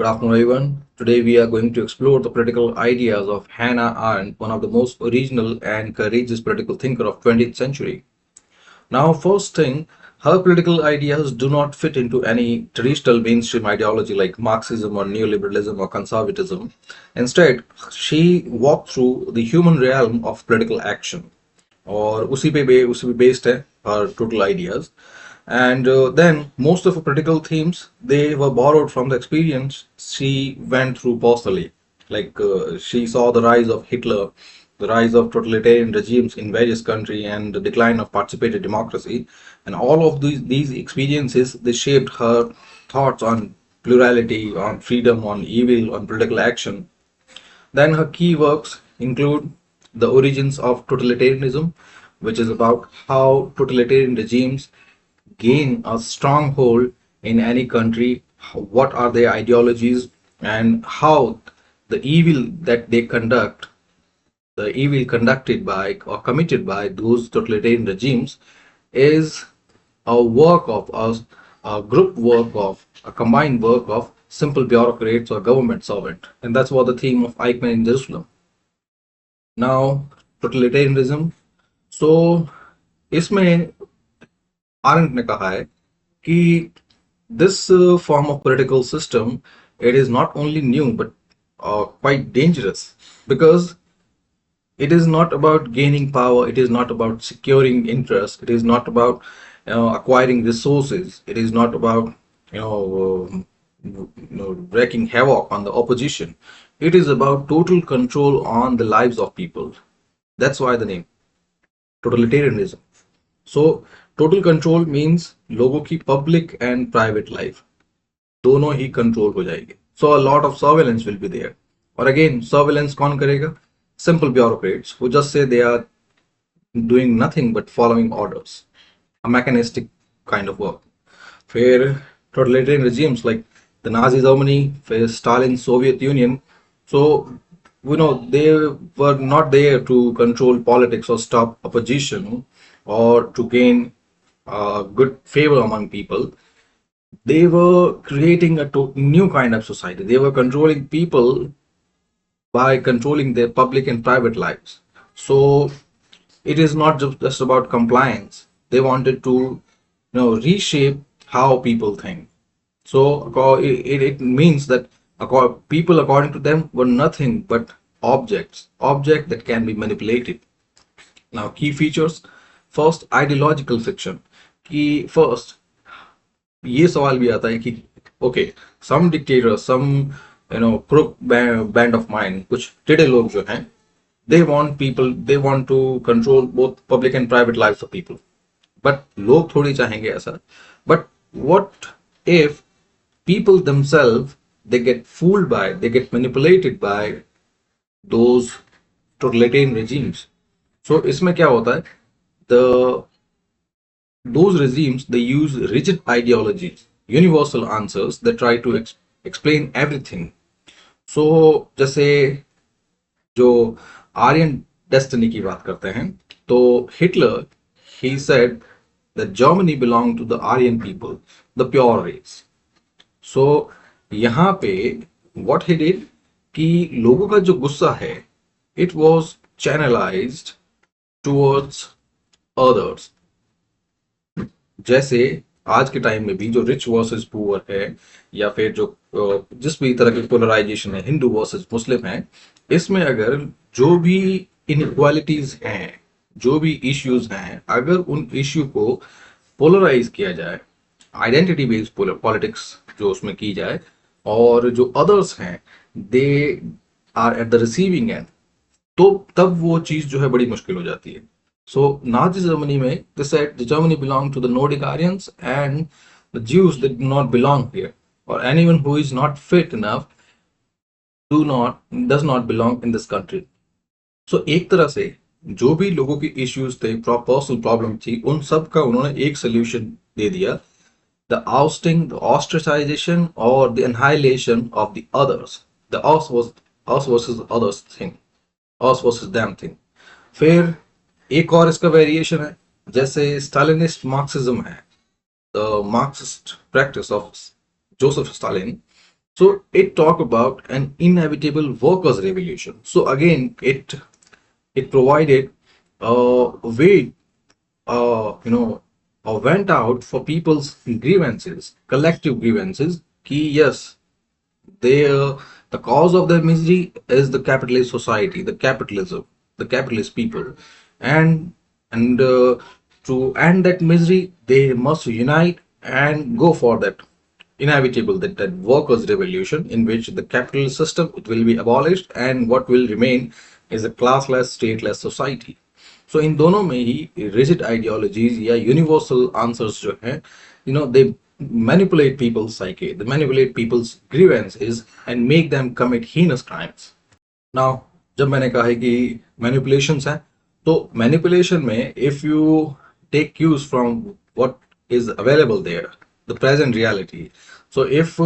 Good afternoon, everyone. Today we are going to explore the political ideas of Hannah Arendt, one of the most original and courageous political thinker of 20th century. Now, first thing, her political ideas do not fit into any traditional mainstream ideology like Marxism or neoliberalism or conservatism. Instead, she walked through the human realm of political action. और उसी पे based है her total ideas. And then most of her political themes, they were borrowed from the experience she went through personally. She saw the rise of Hitler, the rise of totalitarian regimes in various countries, and the decline of participatory democracy. And all of these experiences, they shaped her thoughts on plurality, on freedom, on evil, on political action. Then her key works include The Origins of Totalitarianism, which is about how totalitarian regimes gain a stronghold in any country, what are their ideologies, and how the evil that they conduct, the evil conducted by or committed by those totalitarian regimes, is a work of us, a group work of, a combined work of simple bureaucrats or government servant. And that's what the theme of Eichmann in Jerusalem. Now, totalitarianism. So, इसमें Arendt ने कहा है कि this form of political system, it is not only new but quite dangerous, because it is not about gaining power, it is not about securing interest, it is not about acquiring resources, it is not about you know, wreaking havoc on the opposition. It is about total control on the lives of people. That's why the name totalitarianism. So total control means लोगों की public and private life दोनों ही control हो जाएगी. So a lot of surveillance will be there. और again surveillance कौन करेगा? Simple bureaucrats who just say they are doing nothing but following orders. A mechanistic kind of work. फिर totalitarian regimes like the Nazi Germany, फिर Stalin's Soviet Union. So they were not there to control politics or stop opposition or to gain good favor among people. They were creating a new kind of society. They were controlling people by controlling their public and private lives. So it is not just about compliance. They wanted to reshape how people think. So it means that people, according to them, were nothing but objects that can be manipulated. Now, key features. First, ideological fiction. कि first ये सवाल भी आता है कि okay, some dictators, some crook band of mind, कुछ टेढ़े लोग जो हैं, they want to control both public and private lives of people. But लोग थोड़ी चाहेंगे ऐसा. But what if people themselves, they get fooled by, they get manipulated by those totalitarian regimes? So इसमें क्या होता है? Those regimes, they use rigid ideologies, universal answers that try to explain everything. So जैसे जो Aryan destiny की बात करते हैं, तो Hitler, he said that Germany belonged to the Aryan people, the pure race. So यहाँ पे what he did कि लोगों का जो गुस्सा है, it was channelized towards others. जैसे आज के टाइम में भी जो रिच वर्सेस पुअर है, या फिर जो जिस भी तरह की पोलराइजेशन है, हिंदू वर्सेस मुस्लिम है, इसमें अगर जो भी इनइक्वालिटीज हैं, जो भी इश्यूज हैं, अगर उन इश्यू को पोलराइज किया जाए, आइडेंटिटी बेस्ड पॉलिटिक्स जो उसमें की जाए, और जो अदर्स हैं they are at the receiving end, तो तब वो चीज जो है बड़ी मुश्किल हो जाती है. So Nazi Germany में they said the Germany belonged to the Nordic Aryans and the Jews that do not belong here, or anyone who is not fit enough does not belong in this country. So एक तरह से जो भी लोगों की issues थे, personal problem थी, उन सब का उन्होंने एक solution दे दिया, the ousting, the ostracization or the annihilation of the others, the us versus others thing, us versus them thing. फिर एक और इसका वेरिएशन है, जैसे स्टालिनिस्ट मार्क्सिज्म है, the Marxist practice of Joseph Stalin. So it talk about an inevitable workers' revolution. So again, it provided a way, went out for people's grievances, collective grievances. Ki yes, they the cause of their misery is the capitalist society, the capitalism, the capitalist people, and and to end that misery, they must unite and go for that inevitable, that workers' revolution, in which the capitalist system, it will be abolished, and what will remain is a classless, stateless society. So इन दोनों में ही rigid ideologies या universal answers जो हैं, they manipulate people's psyche, they manipulate people's grievances and make them commit heinous crimes. Now, जब मैंने कहा है कि manipulations हैं, तो manipulation में if you take cues from what is available there, the present reality. So if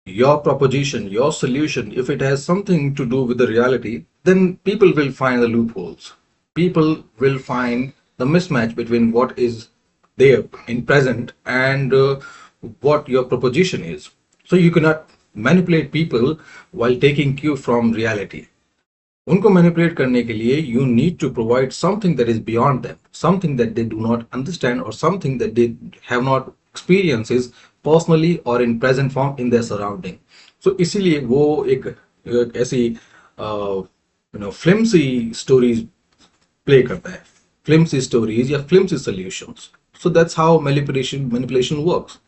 your proposition, your solution, if it has something to do with the reality, then people will find the loopholes. People will find the mismatch between what is there in present and what your proposition is. So you cannot manipulate people while taking cue from reality. उनको manipulate करने के लिए you need to provide something that is beyond them, something that they do not understand, or something that they have not experiences personally or in present form in their surrounding. So इसीलिए वो एक ऐसी flimsy stories play करता है, flimsy stories या flimsy solutions. So that's how manipulation works.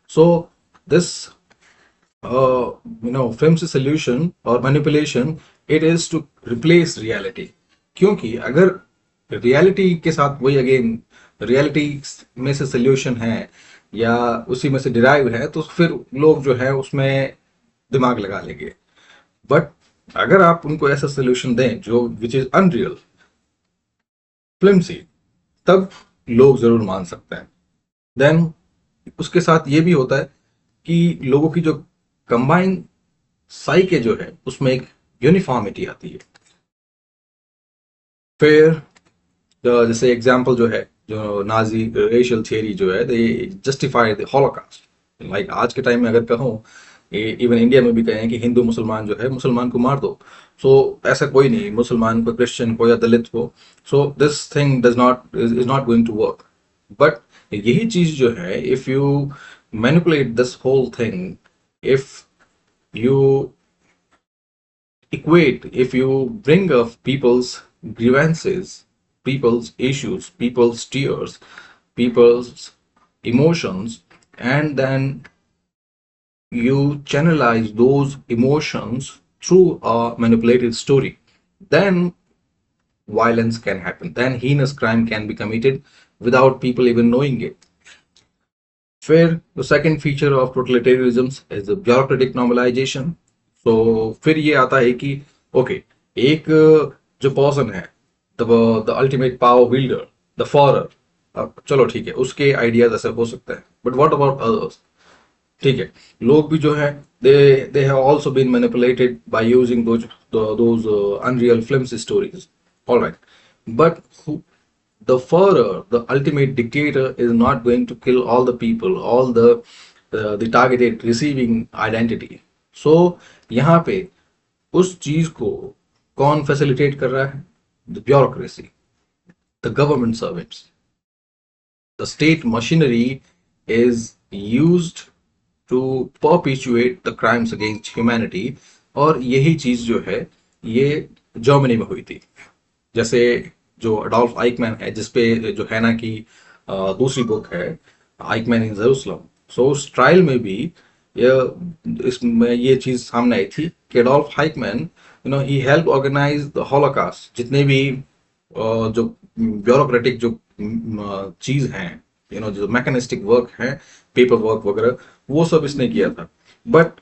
So this flimsy solution or manipulation, it is to replace reality. क्योंकि अगर reality के साथ वही अगेन रियलिटी में से सोल्यूशन है या उसी में से डिराइव है, तो फिर लोग जो है उसमें दिमाग लगा लेंगे. बट अगर आप उनको ऐसा सोल्यूशन दें जो विच इज अनरियल, फ्लिम्सी, तब लोग जरूर मान सकते हैं. देन उसके साथ ये भी होता है कि लोगों की जो कंबाइंड साइके जो है उसमें एक यूनिफॉर्मिटी आती है. फिर जैसे एग्जांपल जो है, जो नाजी रेशियल थियरी जो है, दे जस्टिफाई द हॉलोकॉस्ट. लाइक आज के टाइम में अगर कहूँ, इवन इंडिया में भी कहें कि हिंदू मुसलमान जो है, मुसलमान को मार दो, सो ऐसा कोई नहीं, मुसलमान को, क्रिश्चियन को या दलित को, so this thing does not is not going to work. But यही चीज जो है, if you manipulate this whole thing, if you equate, if you bring up people's grievances, people's issues, people's tears, people's emotions, and then you channelize those emotions through a manipulated story, then violence can happen, then heinous crime can be committed without people even knowing it. फिर the second feature of totalitarianism is the bureaucratic normalization. So फिर ये आता है कि okay, एक जो person है, the ultimate power wielder, the Führer, अब चलो ठीक है, उसके आइडियाज ऐसे हो सकते हैं, बट व्हाट अबाउट अदर्स? ठीक है, लोग भी जो है, they have also been manipulated by using those unreal films stories. All right, but the Führer, the ultimate dictator, is not going to kill all the people, all the targeted receiving identity. So यहाँ पे उस चीज को कौन facilitate कर रहा है? The bureaucracy, the government servants, the state machinery is used to perpetuate the crimes against humanity. और यही चीज जो है ये जर्मनी में हुई थी. जैसे जो अडोल्फ आइकमैन है, जिसपे जो हैना की दूसरी बुक है, आइकमैन इन जेरूसलम, सो उस ट्रायल में भी इसमें ये चीज सामने आई थी कि Adolf Eichmann, he help organise the Holocaust. जितने भी जो ब्यूरोक्रेटिक जो चीज हैं, जो मैकेनिस्टिक वर्क है, पेपर वर्क वगैरह, वो सब इसने किया था. बट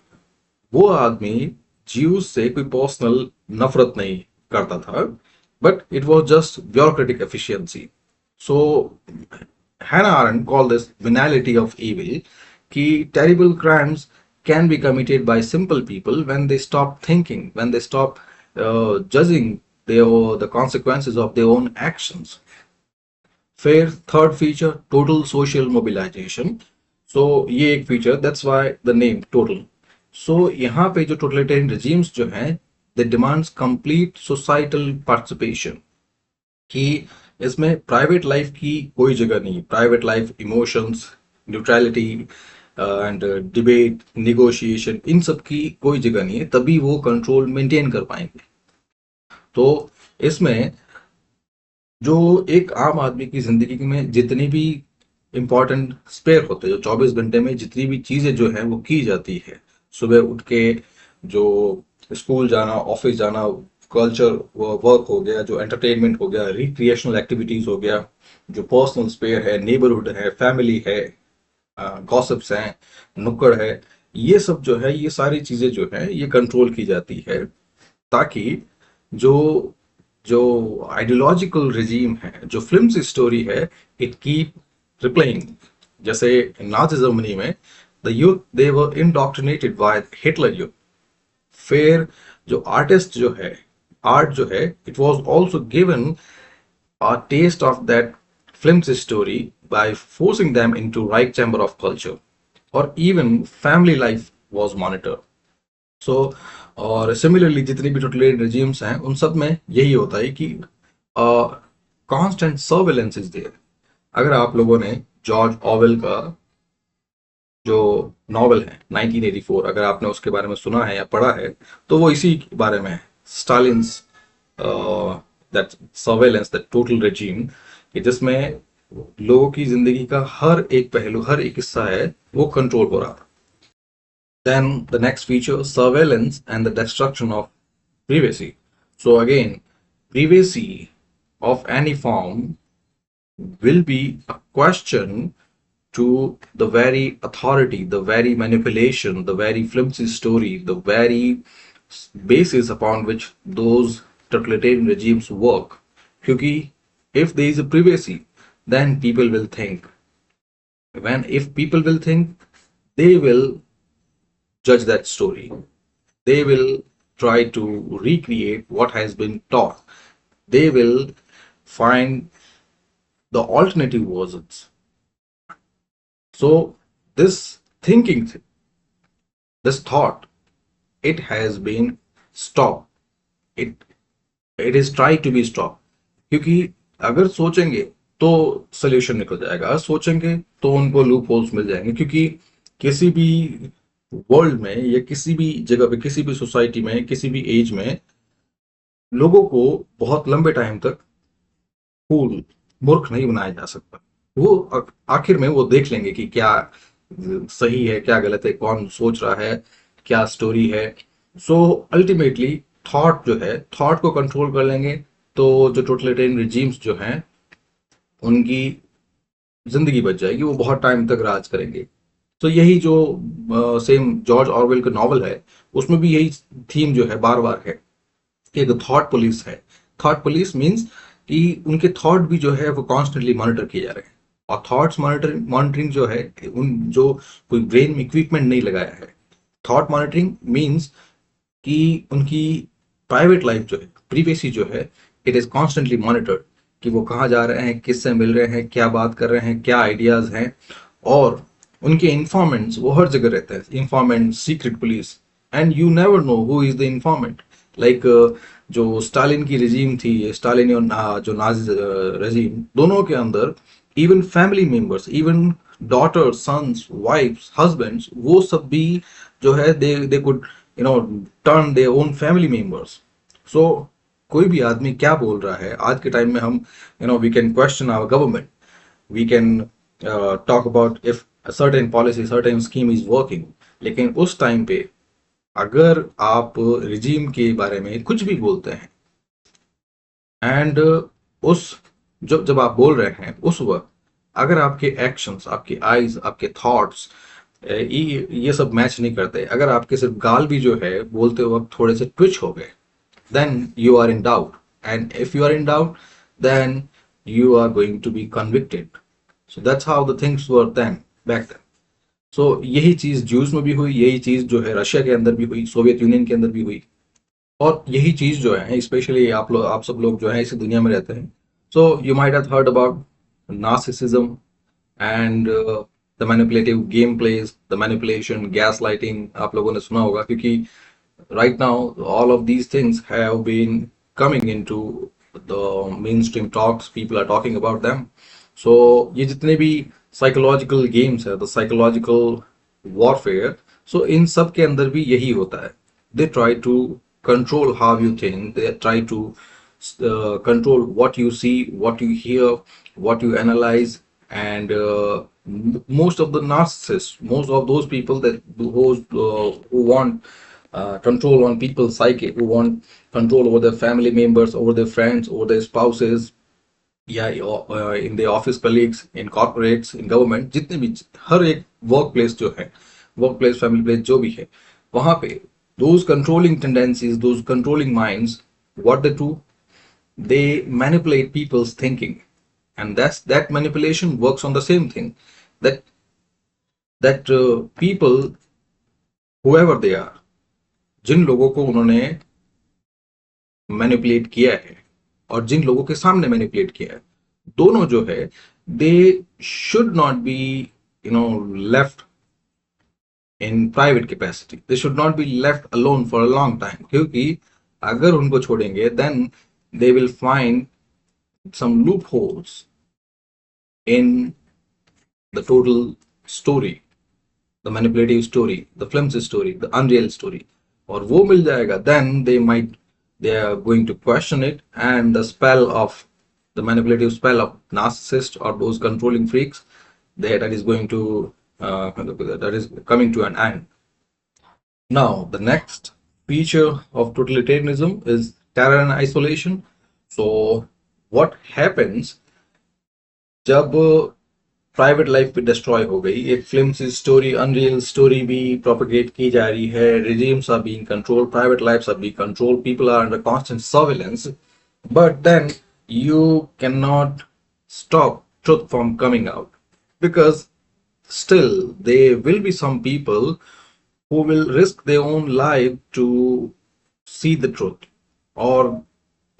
वो आदमी ज्यूज से कोई पर्सनल नफरत नहीं करता था, but it was just bureaucratic efficiency. So Hannah Arendt called this banality of evil. Ki terrible crimes can be committed by simple people when they stop thinking, when they stop judging the consequences of their own actions. Fair third feature, total social mobilization. So ये एक feature, that's why the name total. सो यहाँ पे जो totalitarian regimes जो हैं, they demands complete societal participation, कि इसमें private life की कोई जगह नहीं, private life, emotions, neutrality and debate, negotiation, इन सब की कोई जगह नहीं है, तभी वो कंट्रोल मेंटेन कर पाएंगे। तो इसमें जो एक आम आदमी की जिंदगी में जितनी भी इंपॉर्टेंट स्पेयर होते हैं, जो 24 घंटे में जितनी भी चीजें जो है वो की जाती है, सुबह उठ के जो स्कूल जाना, ऑफिस जाना, कल्चर वर्क हो गया, जो एंटरटेनमेंट हो गया, रिक्रिएशनल एक्टिविटीज हो गया, जो पर्सनल स्पेयर है, नेबरहुड है, फैमिली है, गॉसिप्स हैं, नुक्कड़ है, ये सब जो है, ये सारी चीजें जो है ये कंट्रोल की जाती है, ताकि जो जो आइडियोलॉजिकल रिजीम है, जो फिल्म स्टोरी है, इट कीप रिप्लाइंग। जैसे नाजी जर्मनी में the youth they were indoctrinated by Hitler youth, फिर जो आर्टिस्ट जो है, आर्ट जो है, it was also given a taste of that film's story by forcing them into right chamber of culture, or even family life was monitored. सो और similarly जितनी भी totalitarian regimes हैं, उन सब में यही होता है कि कांस्टेंट सर्वेलेंस इज देयर। अगर आप लोगों ने जॉर्ज ऑवेल का जो नॉवल है 1984, अगर आपने उसके बारे में सुना है या पढ़ा है, तो वो इसी के बारे में है, Stalin's that surveillance, that total regime, कि जिसमें लोगों की जिंदगी का हर एक पहलू, हर एक हिस्सा है, वो कंट्रोल हो रहा था। Then the next feature, surveillance and the destruction of privacy. So again, privacy of any form will be a question to the very authority, the very manipulation, the very flimsy story, the very basis upon which those totalitarian regimes work. Because if there is a privacy, then people will think. If people will think, they will judge that story. They will try to recreate what has been taught. They will find the alternative versions. So this thinking, this thought, it has been stopped. It it is tried to be stopped. क्योंकि अगर सोचेंगे तो solution निकल जाएगा, अगर सोचेंगे तो उनको लूप होल्स मिल जाएंगे, क्योंकि किसी भी वर्ल्ड में या किसी भी जगह पे, किसी भी सोसाइटी में, किसी भी एज में लोगों को बहुत लंबे टाइम तक फूल, मूर्ख नहीं बनाया जा सकता। वो आखिर में वो देख लेंगे कि क्या सही है, क्या गलत है, कौन सोच रहा है, क्या स्टोरी है। सो अल्टीमेटली थॉट जो है, थॉट को कंट्रोल कर लेंगे, तो जो टोटलिटेरियन रिजीम्स जो हैं, उनकी जिंदगी बच जाएगी, वो बहुत टाइम तक राज करेंगे। तो यही जो सेम जॉर्ज ऑरवेल का नॉवल है, उसमें भी यही थीम जो है बार बार है, कि एक थॉट पुलिस है। थॉट पुलिस मीन्स कि उनके थॉट भी जो है वो कॉन्स्टेंटली मॉनिटर किए जा रहे हैं, और थॉट्स मॉनिटरिंग जो है, उन जो कोई ब्रेन में इक्विपमेंट नहीं लगाया है। थॉट मॉनिटरिंग मीन्स कि उनकी प्राइवेट लाइफ जो है, प्रिवेसी जो है, इट इज कॉन्स्टेंटली मॉनिटर्ड, कि वो कहाँ जा रहे हैं, किससे मिल रहे हैं, क्या बात कर रहे हैं, क्या आइडियाज हैं। और उनके इन्फॉर्मेंट्स वो हर जगह रहते हैं, informant, secret police, and you never know who is the informant. Like जो स्टालिन की रिजीम थी, स्टालिन और जो नाजी रेजीम, दोनों के अंदर even family members, even daughters, sons, wifes, husbands, वो सब भी जो है, they could turn their own family members. So कोई भी आदमी क्या बोल रहा है आज के टाइम में, हम we can question our government, we can talk about if a certain policy, certain scheme is working, लेकिन उस टाइम पे अगर आप रिजीम के बारे में कुछ भी बोलते हैं, एंड उस जब आप बोल रहे हैं, उस वक्त अगर आपके एक्शंस, आपके आईज, आपके थॉट्स ये सब मैच नहीं करते, अगर आपके सिर्फ गाल भी जो है बोलते वक्त थोड़े से ट्विच हो गए, then you are in doubt, and if you are in doubt, then you are going to be convicted. So that's how the things were then, back then. So यही चीज ज्यूज में भी हुई, यही चीज जो है रशिया के अंदर भी हुई, सोवियत यूनियन के अंदर भी हुई, और यही चीज जो है, स्पेशली आप सब लोग जो है इसी दुनिया में रहते हैं, so you might have heard about narcissism and the manipulative game pledge, the manipulation, gas lighting, आप लोगों ने सुना होगा क्योंकि right now all of these things have been coming into the mainstream talks. People are talking about them. So ये जितने भी psychological games है, the psychological warfare, so इन सब के अंदर भी यही होता है. They try to control how you think. They try to control what you see, what you hear, what you analyze, and most of the narcissists, most of those people that who want control on people's psyche, who want control over their family members, over their friends, over their spouses, या in the office colleagues, in corporates, in government, जितने भी हर एक work place जो है, work place, family place जो भी है, वहां पे those controlling tendencies, those controlling minds, what they do, they manipulate people's thinking, and that manipulation works on the same thing, that people, whoever they are, जिन लोगों को उन्होंने मैनिपुलेट किया है और जिन लोगों के सामने मैनिपुलेट किया है, दोनों जो है, they should not be left in private capacity, they should not be left alone for a long time, क्योंकि अगर उनको छोड़ेंगे then they will find some loopholes in the total story, the manipulative story, the flimsy story, the unreal story, और वो मिल जाएगा, then they are going to question it, and the spell of the manipulative spell of narcissists or those controlling freaks, that is going to that is coming to an end. Now the next feature of totalitarianism is terror and isolation. So what happens जब private life भी destroy हो गई, एक film सी story, unreal story भी propagate की जा रही है, regimes are being controlled, private lives are being controlled, people are under constant surveillance, but then you cannot stop truth from coming out, because still there will be some people who will risk their own life to see the truth, or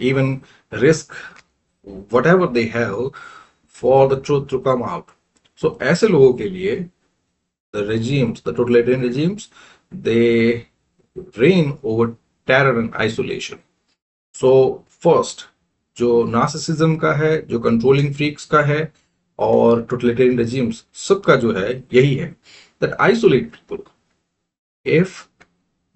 even risk whatever they have for the truth to come out. So ऐसे लोगों के लिए the regimes, the totalitarian regimes, they reign over terror and isolation. So first, जो narcissism का है, जो controlling freaks का है, और totalitarian regimes सबका जो है यही है, that isolate people. If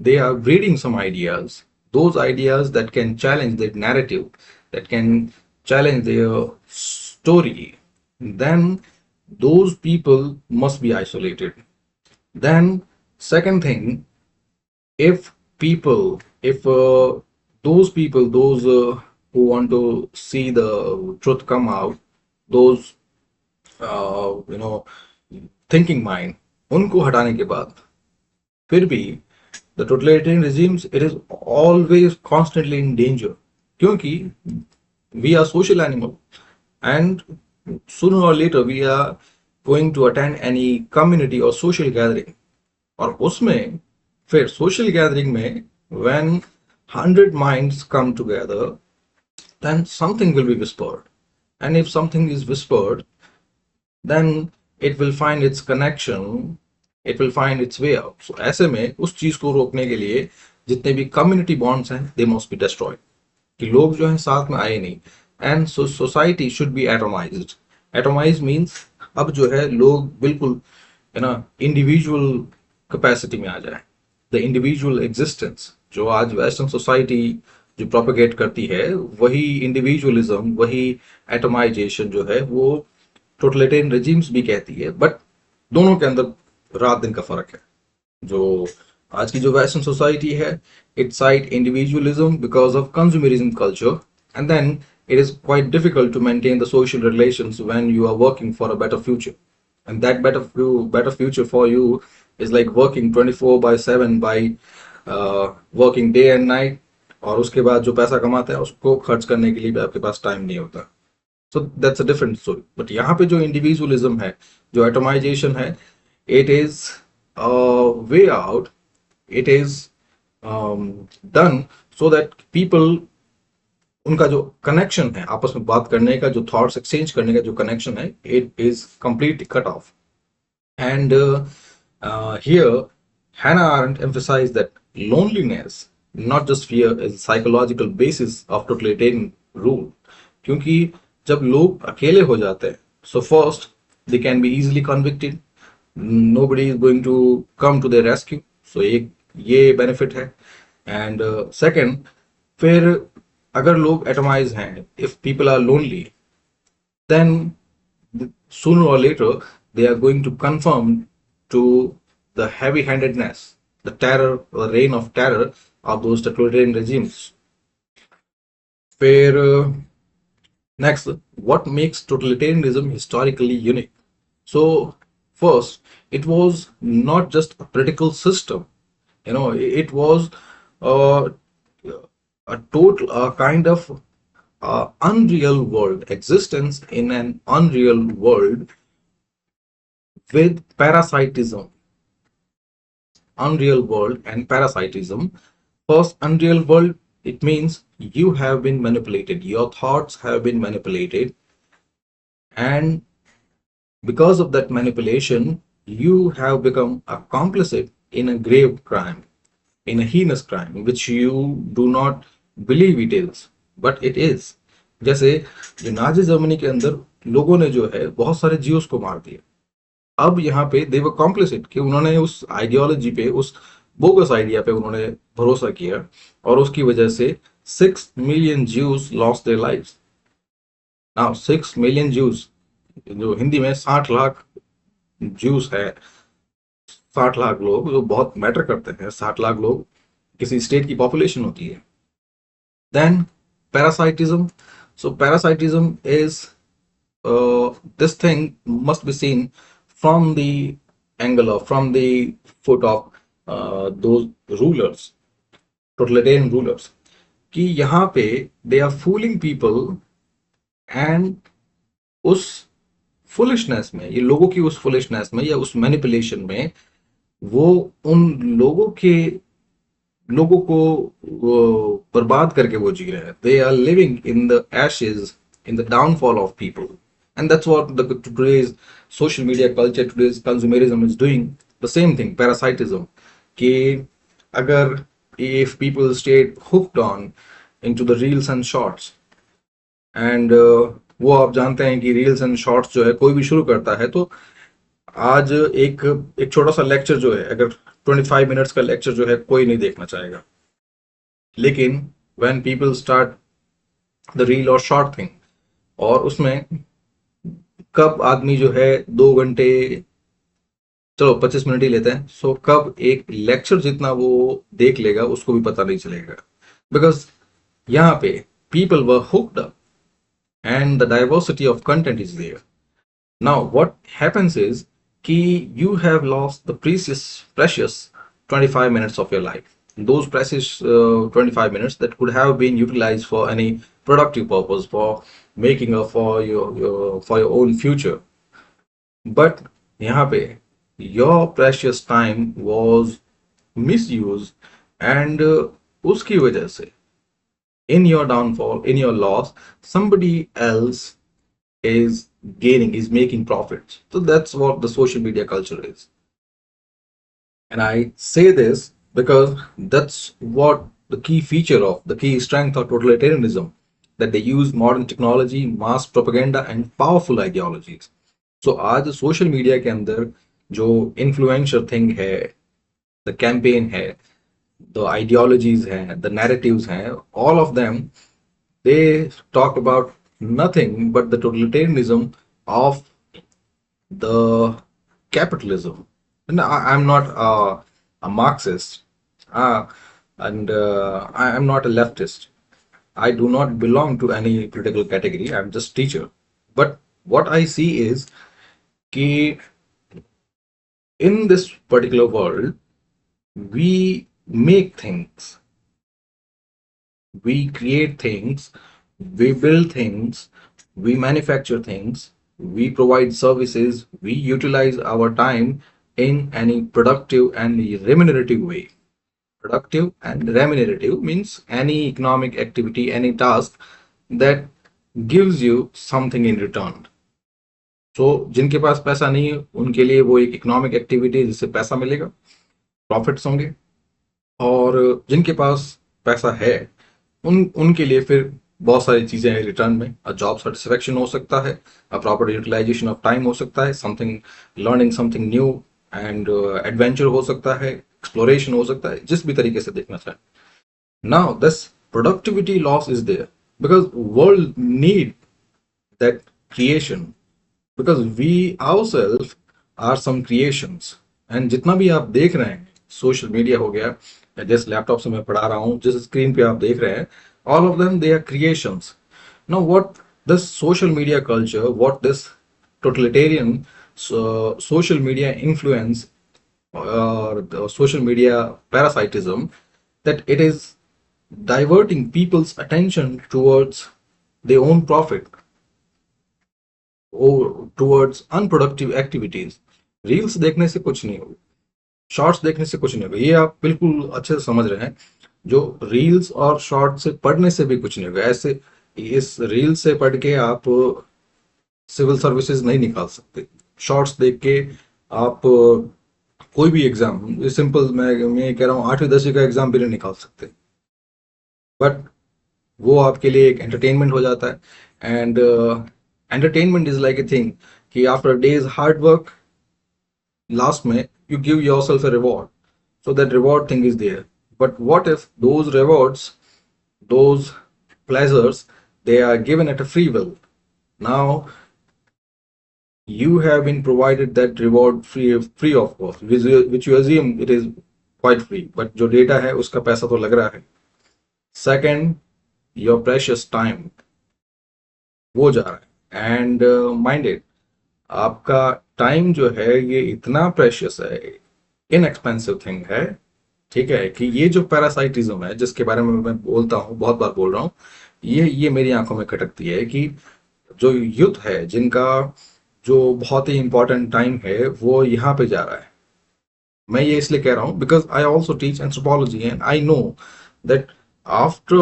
they are breeding some ideas, those ideas that can challenge their narrative, that can challenge their story, then those people must be isolated. Then second thing, if those people, those who want to see the truth come out, those thinking mind, उनको हटाने के बाद फिर भी the totalitarian regimes, it is always constantly in danger, क्योंकि we are social animal, and sooner or later we are going to attend any community or social gathering, और उसमें फिर social gathering में when 100 minds come together, then something will be whispered, and if something is whispered, then it will find its connection, it will find its way out. So ऐसे में उस चीज को रोकने के लिए जितने भी कम्युनिटी बॉन्ड्स हैं, they must be destroyed, कि लोग जो हैं साथ में आए नहीं, and so society should be atomized. Atomized means अब जो है लोग बिल्कुल इंडिविजुअल कैपेसिटी में आ जाए, द इंडिविजुअल एग्जिस्टेंस, जो आज वेस्टर्न सोसाइटी जो प्रोपेगेट करती है, वही इंडिविजुअलिज्म, वही एटमाइजेशन जो है वो टोटलिटेरियन रेजिम्स भी कहती है, बट दोनों के अंदर रात दिन का फर्क है. जो आज की जो वेस्टर्न सोसाइटी है, it side individualism because of consumerism culture, and then it is quite difficult to maintain the social relations when you are working for a better future, and that better future for you is like working 24/7 by working day and night, और उसके बाद जो पैसा कमाते हैं उसको खर्च करने के लिए भी आपके पास टाइम नहीं होता. So that's a different story. But यहाँ पे जो इंडिविजुअलिज्म है, जो एटमाइजेशन है, it is a way out, it is done so that people, उनका जो कनेक्शन है आपस में बात करने का, जो थॉट्स एक्सचेंज करने का जो कनेक्शन है, it is completely cut off, And here, Hannah Arendt emphasized that loneliness, not just fear, is a psychological basis of totalitarian rule. क्योंकि जब लोग अकेले हो जाते हैं, so first they can be easily convicted. Nobody is going to come to their rescue. So एक ये benefit है. And second, फिर अगर लोग atomize हैं, if people are lonely, then sooner or later they are going to conform to the heavy-handedness, the terror, the reign of terror of those totalitarian regimes. Where next, what makes totalitarianism historically unique? So first, it was not just a political system. It was uh, a total kind of unreal world, existence in an unreal world with parasitism. Unreal world and parasitism. First, unreal world, it means you have been manipulated, your thoughts have been manipulated, and because of that manipulation, you have become a complicit in a grave crime, in a heinous crime, which you do not believe it is, but it is. जैसे जो Nazi Germany के अंदर लोगों ने जो है बहुत सारे जीव्स को मार दिया, अब यहाँ पे दे वर कॉम्प्लिसिट कि उन्होंने उस आइडियोलॉजी पे, उस बोगस आइडिया पे उन्होंने भरोसा किया, और उसकी वजह से 6 million Jews lost their lives. Now 6 million Jews, जो हिंदी में 60 लाख Jews है, 60 लाख लोग जो बहुत मैटर करते हैं, 60 लाख लोग किसी स्टेट की पॉपुलेशन होती है. Then parasitism. So parasitism is this thing must be seen from the angle of, from the foot of those rulers, totalitarian rulers, कि यहाँ पे they are fooling people, and उस फुलिशनेस में, ये लोगों की उस फुलिशनेस में या उस मैनिपुलेशन में, वो उन लोगों को बर्बाद करके वो जी रहे हैं. They are living in the ashes, in the downfall of people. And that's what today's social media culture, today's consumerism is doing. The same thing, parasitism. कि अगर if people stayed hooked on into the reels and shorts, and वो आप जानते हैं कि reels and shorts जो है कोई भी शुरू करता है, तो आज एक छोटा सा लेक्चर जो है, अगर 25 मिनट्स का लेक्चर जो है कोई नहीं देखना चाहेगा. लेकिन when people start the reel or short thing, और उसमें कब आदमी जो है 2 घंटे, चलो 25 मिनट ही लेते हैं, सो कब एक लेक्चर जितना वो देख लेगा उसको भी पता नहीं चलेगा. बिकॉज यहाँ पे people were hooked up and the diversity of content is there. Now what happens is कि you have lost the precious 25 minutes of your life. Those precious 25 minutes that could have been utilized for any productive purpose, for making up for your own future. But यहाँ पे your precious time was misused, and उसकी वजह से in your downfall, in your loss, somebody else is gaining, is making profits. So that's what the social media culture is. And I say this because that's what the key feature of, the key strength of totalitarianism, that they use modern technology, mass propaganda and powerful ideologies. So आज social media के अंदर जो influencer thing है, the campaign है, the ideologies हैं, the narratives हैं, all of them, they talk about nothing but the totalitarianism of the capitalism. And I'm not a Marxist, and I am not a leftist. I do not belong to any political category. I'm just teacher. But what I see is कि in this particular world, we make things, we create things, we build things, we manufacture things, we provide services, we utilize our time in any productive and remunerative way. Productive and remunerative means any economic activity, any task that gives you something in return. सो जिनके पास पैसा नहीं है उनके लिए वो एक economic activity है जिससे पैसा मिलेगा, प्रॉफिट्स होंगे। और जिनके पास पैसा है उनके लिए फिर बहुत सारी चीजें हैं रिटर्न में। जॉब सेटिस्फेक्शन हो सकता है, प्रॉपर यूटिलाइजेशन ऑफ टाइम हो सकता है, something learning something new and adventure हो सकता है, एक्सप्लोरेशन हो सकता है, जिस भी तरीके से देखना चाहें। Now this productivity loss is there because world need that creation, because we ourself are some creations. And जितना भी आप देख रहे हैं, सोशल मीडिया हो गया, या जिस लैपटॉप से मैं पढ़ा रहा हूँ, जिस स्क्रीन पे आप देख रहे हैं, all of them they are creations. Now what this social media culture, what this totalitarian social media influence or the social media parasitism, that it is diverting people's attention towards their own profit or towards unproductive activities. Reels देखने से कुछ नहीं होगा, shorts देखने से कुछ नहीं होगा, ये आप बिल्कुल अच्छे से समझ रहे हैं। जो रील्स और शॉर्ट से पढ़ने से भी कुछ नहीं होगा। ऐसे इस रील से पढ़ के आप सिविल सर्विसेज नहीं निकाल सकते। शॉर्ट्स देख के आप कोई भी एग्जाम, सिंपल मैं कह रहा हूँ 8वीं 10वीं का एग्जाम भी नहीं निकाल सकते। बट वो आपके लिए एक एंटरटेनमेंट हो जाता है। And entertainment is like a thing कि after days hard work, last में you give yourself a reward, so that reward thing is there. But what if those rewards, those pleasures, they are given at a free will? Now you have been provided that reward free of cost, which you assume it is quite free, but जो data है उसका पैसा तो लग रहा है। Second, your precious time वो जा रहा है। एंड माइंड इट, आपका टाइम जो है ये इतना प्रेशियस है, इनएक्सपेंसिव थिंग है, ठीक है, कि ये जो पैरासाइटिज्म है जिसके बारे में मैं बोलता हूँ, बहुत बार बोल रहा हूँ, ये मेरी आंखों में खटकती है कि जो यूथ है जिनका जो बहुत ही इंपॉर्टेंट टाइम है वो यहाँ पे जा रहा है। मैं ये इसलिए कह रहा हूँ because I also teach anthropology and I know that after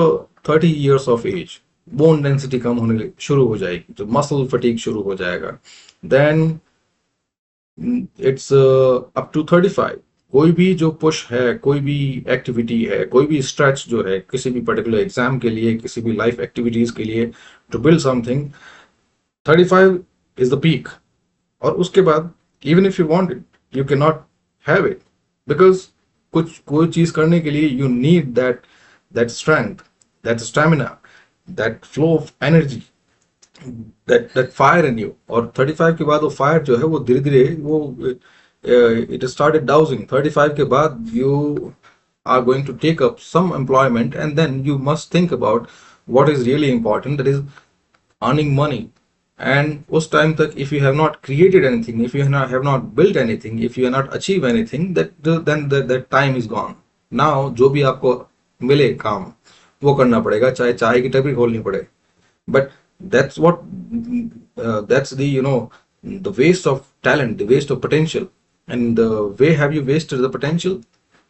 30 years of age bone density कम होने शुरू हो जाएगी, जो मसल फटीक शुरू हो जाएगा। देन इट्स अप टू 35, कोई भी जो पुश है, कोई भी एक्टिविटी है, कोई भी स्ट्रेच जो है किसी भी पर्टिकुलर एग्जाम के लिए, किसी भी लाइफ एक्टिविटीज के लिए, to build something, 35 is the peak. और उसके बाद even if you want it you can not have it, because कुछ कोई चीज करने के लिए you need that strength, that stamina, that flow of energy, that fire in you. और 35 के बाद वो फायर जो है वो धीरे धीरे वो इट स्टार्टेड डाउजिंग। 35 के बाद you are going to take up some employment and then you must think about what is really important, that is earning money. And उस टाइम तक if you have not created anything, if you have not built anything, if you have not achieved anything, then that time is gone. Now जो भी आपको मिले काम वो करना पड़ेगा, चाहे चाय की टपरी खोलनी पड़े। But that's what that's the the waste of talent, the waste of potential. And the way have you wasted the potential?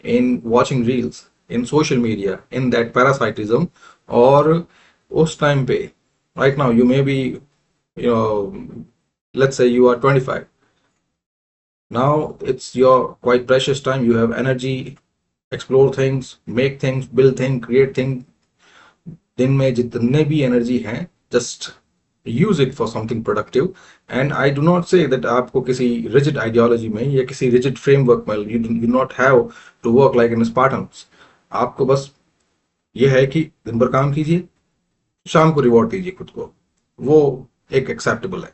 In watching reels, in social media, in that parasitism, or उस time पे right now you may be, let's say you are 25. Now it's your quite precious time, you have energy, explore things, make things, build things, create things। दिन में जितने भी energy हैं just use it for something productive। and I do not say that आपको किसी rigid ideology में या किसी rigid framework में you do not have to work like an Spartans। आपको बस ये है कि दिन भर काम कीजिए, शाम को रिवॉर्ड दीजिए खुद को, वो एक एक्सेप्टेबल है।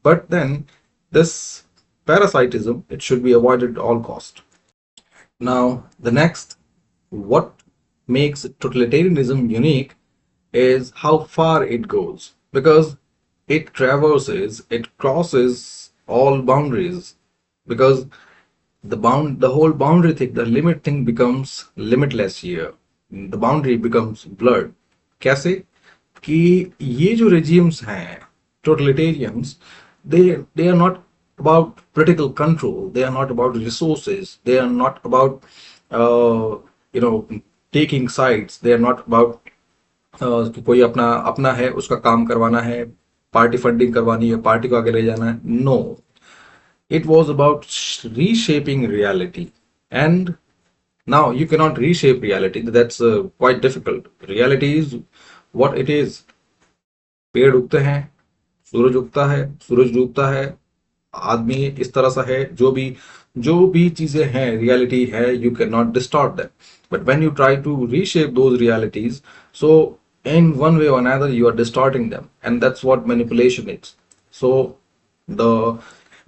But then this parasitism, it should be avoided at all cost। Now the next, what makes totalitarianism unique is how far it goes, because it traverses, it crosses all boundaries, because the whole boundary thing, the limit thing becomes limitless here, the boundary becomes blurred। कैसे कि ये जो regimes हैं totalitarians, they are not about political control, they are not about resources, they are not about uh, taking sides, they are not about कि कोई अपना अपना है उसका काम करवाना है, पार्टी फंडिंग करवानी है, पार्टी को आगे ले जाना है. No, it was about reshaping reality. And now you cannot reshape reality. That's quite difficult. Reality is what it is. पेड़ उगते हैं, सूरज उगता है, सूरज डूबता है, आदमी इस तरह सा है, जो भी चीजें हैं, रियलिटी है, you can not distort them. But when you try to reshape those realities, so in one way or another you are distorting them, and that's what manipulation is. So the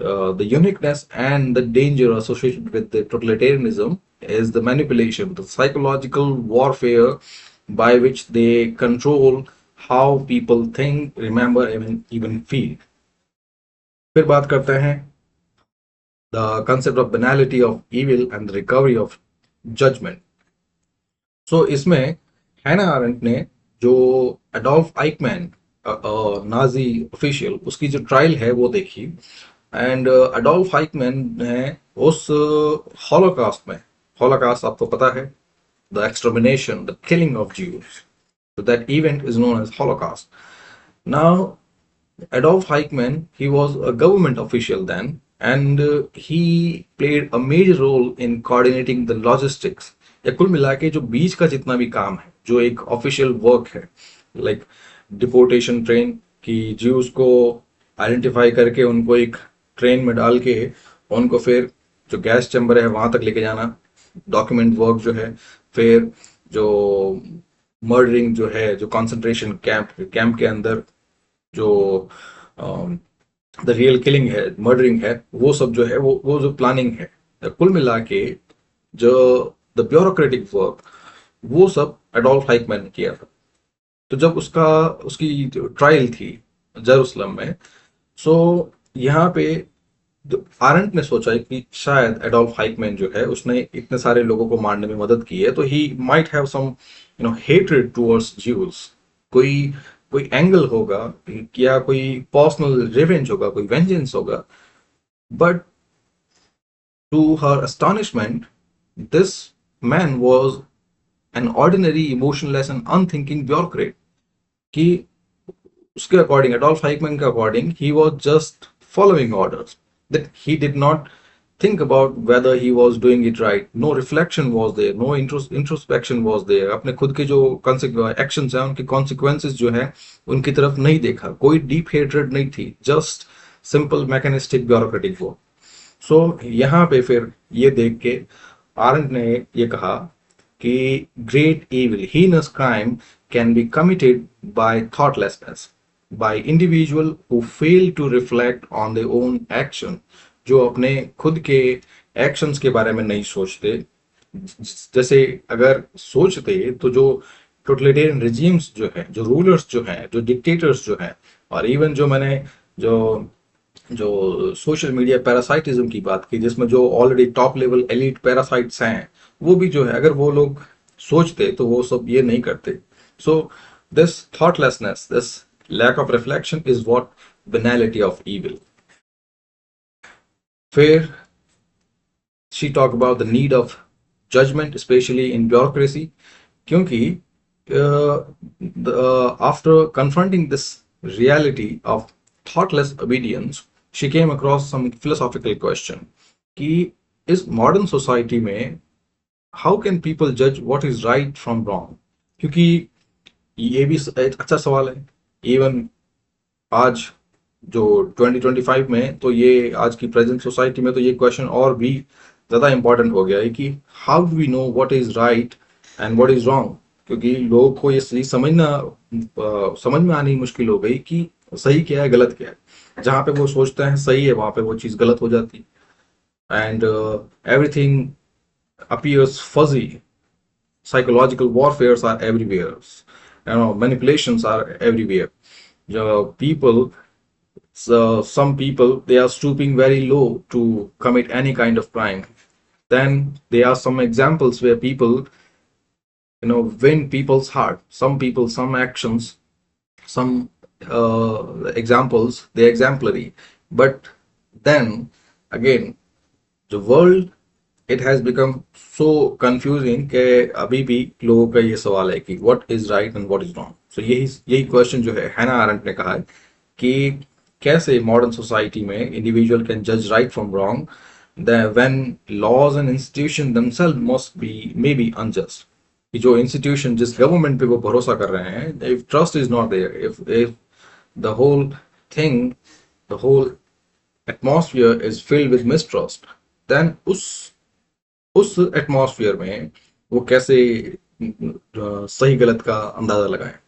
the uniqueness and the danger associated with the totalitarianism is the manipulation, the psychological warfare by which they control how people think, remember, even feel. फिर बात करते हैं the concept of banality of evil and the recovery of judgment. So इसमें हैना aren't ने जो Adolf Eichmann Nazi official, उसकी जो ट्रायल है वो देखी. एंड एडोल्फ आइकमैन ने उस हॉलोकास्ट में, हॉलोकास्ट आपको पता है, the extermination, the killing of Jews, so that event is known as Holocaust. Now, Adolf Eichmann, he was a government official then, and he played a major role in coordinating the logistics. या कुल मिला के जो बीच का जितना भी काम है, जो एक ऑफिशियल वर्क है, लाइक डिपोर्टेशन ट्रेन की, ज्यूज को आइडेंटिफाई करके उनको एक ट्रेन में डाल के उनको फिर जो गैस चैम्बर है वहां तक लेके जाना, डॉक्यूमेंट वर्क जो है, फिर जो मर्डरिंग जो है, जो कंसंट्रेशन कैंप के अंदर जो द रियल किलिंग है, मर्डरिंग है, वो सब जो है, वो जो प्लानिंग है, कुल मिला के जो द ब्यूरोक्रेटिक वर्क, वो सब एडोल्फ आइकमैन ने किया था. तो जब उसकी ट्रायल थी जेरूसलम में, सो यहाँ पे आरेंट ने सोचा कि शायद एडोल्फ आइकमैन जो है, उसने इतने सारे लोगों को मारने में मदद की है, तो he might have some hatred towards Jews. कोई एंगल होगा, या कोई पर्सनल रिवेंज होगा, कोई वेंजेंस होगा. But to her astonishment, this man was an ordinary, emotionless and unthinking bureaucrat. कि उसके अकॉर्डिंग, एडोल्फ आइकमैन के according, he was just following orders, that he did not think about whether he was doing it right. No reflection was there, no introspection was there. अपने खुद के जो actions हैं, उनके consequences जो है, उनकी तरफ नहीं देखा. कोई deep hatred नहीं थी, just simple mechanistic bureaucratic work. So यहाँ पे फिर ये देख के आरेंट ने ये कहा कि great evil, heinous crime can be committed by thoughtlessness, by individual who fail to reflect on their own action, जो अपने खुद के एक्शंस के बारे में नहीं सोचते. जैसे अगर सोचते तो जो टोटलिटेरियन रिजीम्स जो है, जो रूलर्स जो हैं, जो डिक्टेटर्स जो हैं, और इवन जो मैंने जो सोशल मीडिया पैरासाइटिज्म की बात की, जिसमें जो already top level elite parasites हैं, वो भी जो है, अगर वो लोग सोचते तो वो सब ये नहीं करते. So this thoughtlessness, this lack of reflection is what banality of evil. Fair, she talked about the need of judgment, especially in bureaucracy, क्योंकि after confronting this reality of thoughtless obedience, she came across some philosophical question कि इस modern society में how can people judge what is right from wrong? क्योंकि ये भी एक अच्छा सवाल है. इवन आज जो 2025 में, तो ये आज की प्रेजेंट सोसाइटी में तो ये क्वेश्चन और भी ज़्यादा इंपॉर्टेंट हो गया है कि how do we know what is right and what is wrong. क्योंकि लोगों को ये समझ में आनी मुश्किल हो गई कि सही क्या है, गलत क्या है. जहाँ पे वो सोचते हैं सही है, वहाँ पे वो चीज़ गलत हो जाती. And everything appears fuzzy. Psychological warfares are everywhere. Manipulations are everywhere. Some people, they are stooping very low to commit any kind of crime. Then there are some examples where people, win people's heart. Some people, some actions, some examples, they're exemplary. But then again, the world, it has become so confusing कि अभी भी लोगों का ये सवाल है कि what is right and what is wrong. So यही क्वेश्चन जो है हैना आरेंट ने कहा है कि कैसे मॉडर्न सोसाइटी में इंडिविजुअल कैन जज right from wrong when laws and institutions themselves must be maybe unjust. कि जो इंस्टीट्यूशन जिस गवर्नमेंट पे वो भरोसा कर रहे हैं, if trust is not there, if the whole thing, the whole atmosphere is filled with mistrust, then उस एटमॉस्फेयर में वो कैसे सही गलत का अंदाजा लगाएं.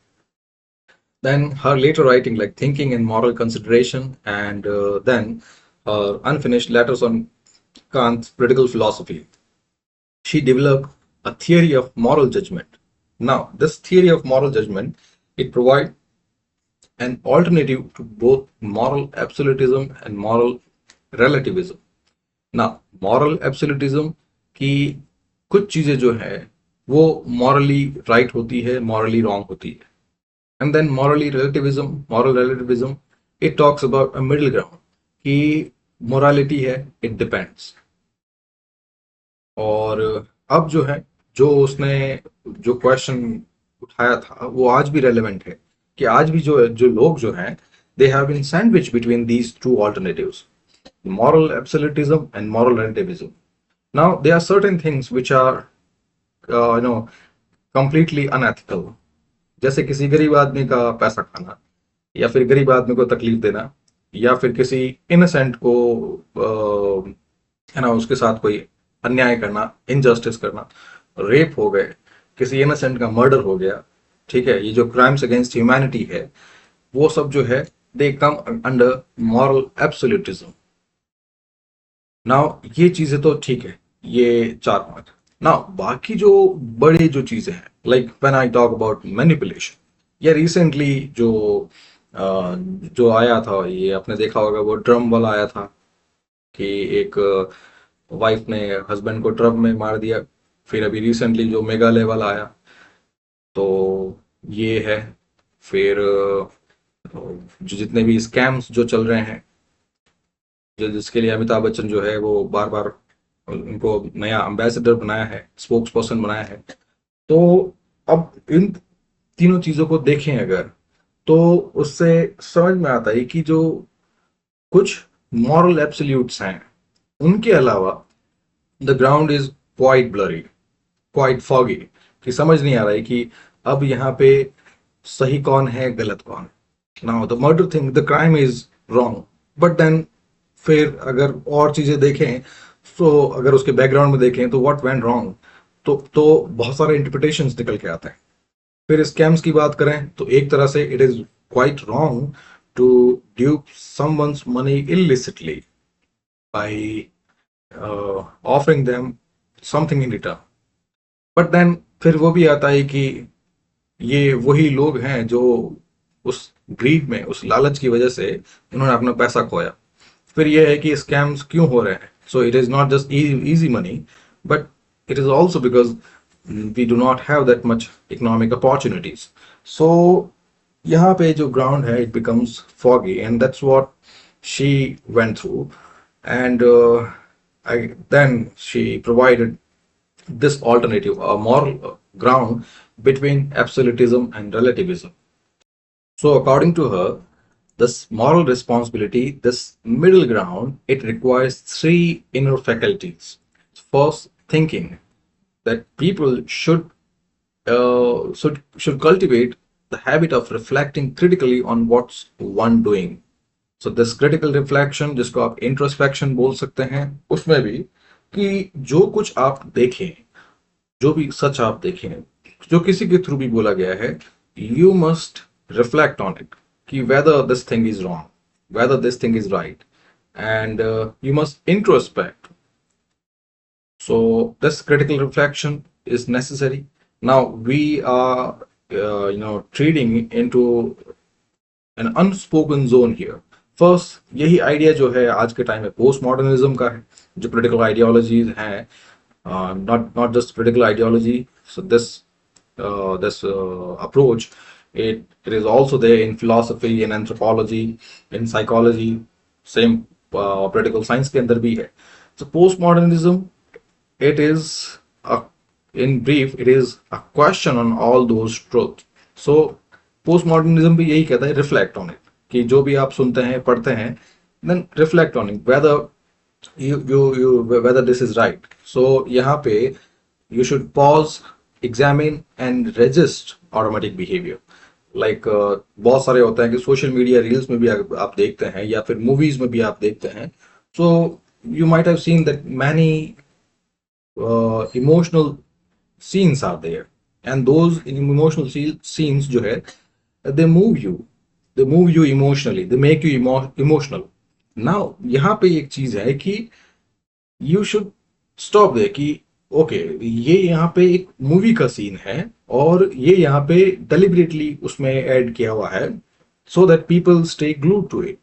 Then her later writing like Thinking and Moral Consideration, and then her unfinished letters on Kant's political philosophy. She developed a theory of moral judgment. Now, this theory of moral judgment, it provides an alternative to both moral absolutism and moral relativism. Now, moral absolutism की कुछ चीजें जो है वो morally right होती है, morally wrong होती है. And then moral relativism, it talks about a middle ground कि morality है, it depends. और अब जो है, जो उसने जो क्वेश्चन उठाया था वो आज भी रेलेवेंट है कि आज भी जो लोग जो हैं, they have been sandwiched between these two alternatives, moral absolutism and moral relativism. Now there are certain things which are completely unethical, जैसे किसी गरीब आदमी का पैसा खाना, या फिर गरीब आदमी को तकलीफ देना, या फिर किसी इनोसेंट को उसके साथ कोई अन्याय करना, इनजस्टिस करना, रेप हो गए, किसी इनोसेंट का मर्डर हो गया, ठीक है, ये जो क्राइम्स अगेंस्ट ह्यूमैनिटी है, वो सब जो है they come under moral absolutism. Now ये चीजें तो ठीक है, ये 4 5. नाउ बाकी जो बड़े जो चीजें हैं, like when I talk about manipulation, या रिसेंटली जो आया था, ये आपने देखा होगा, वो ड्रम वाला आया था कि एक वाइफ ने हस्बैंड को ड्रम में मार दिया. फिर अभी रिसेंटली जो मेघालय वाला आया, तो ये है. फिर जो जितने भी स्कैम्स जो चल रहे हैं, जिसके लिए अमिताभ बच्चन जो है वो बार बार उनको नया एम्बेसडर बनाया है, स्पोक्स पर्सन बनाया है. तो अब इन तीनों चीजों को देखें अगर, तो उससे समझ में आता है कि जो कुछ मॉरल एब्सोल्यूट्स हैं, उनके अलावा the ground is quite blurry, quite foggy, कि समझ नहीं आ रहा है कि अब यहाँ पे सही कौन है, गलत कौन. Now the murder thing, the crime is wrong, but then फिर अगर और चीजें देखें, तो अगर उसके बैकग्राउंड में देखें तो व्हाट वेंट रॉन्ग, तो बहुत सारे इंटरप्रिटेशंस निकल के आते हैं. फिर स्कैम्स की बात करें तो एक तरह से it is quite wrong to dupe someone's money illicitly by offering them something in return. But then फिर वो भी आता है कि ये वही लोग हैं जो उस ग्रीड में, उस लालच की वजह से उन्होंने अपना पैसा खोया. फिर ये है कि स्कैम्स क्यों हो रहे हैं. So it is not just easy money, but it is also because we do not have that much economic opportunities. So यहाँ पे जो ground है, it becomes foggy, and that's what she went through. And then she provided this alternative, a moral ground between absolutism and relativism. So according to her, this moral responsibility, this middle ground, it requires 3 inner faculties. First, thinking, that people should cultivate the habit of reflecting critically on what's one doing. So this critical reflection, जिसको आप introspection बोल सकते हैं, उसमें भी कि जो कुछ आप देखें, जो भी सच आप देखें, जो किसी के थ्रू भी बोला गया है, you must reflect on it, कि whether this thing is wrong, whether this thing is right, and you must introspect. So this critical reflection is necessary. Now we are treading into an unspoken zone here. First, यही idea जो है आज के time में post modernism का है, जो political ideologies हैं, not just political ideology. So this approach, it is also there in philosophy, in anthropology, in psychology, same political science के अंदर भी है. So postmodernism, it is in brief, it is a question on all those truths. So postmodernism भी यही कहता है, reflect on it. कि जो भी आप सुनते हैं पढ़ते हैं, then reflect on it whether you whether this is right. So यहाँ पे you should pause, examine and resist automatic behavior. Like बहुत सारे होते हैं कि सोशल मीडिया रील्स में भी आप देखते हैं या फिर मूवीज में भी आप देखते हैं. So you might have seen that many emotional scenes are there, and those emotional scenes जो है, they move you, emotionally, they make you emotional. Now यहाँ पे एक चीज है कि you should stop there कि ओके ये यहाँ पे एक मूवी का सीन है और ये यहाँ पे deliberately उसमें ऐड किया हुआ है so that people stay glued to it.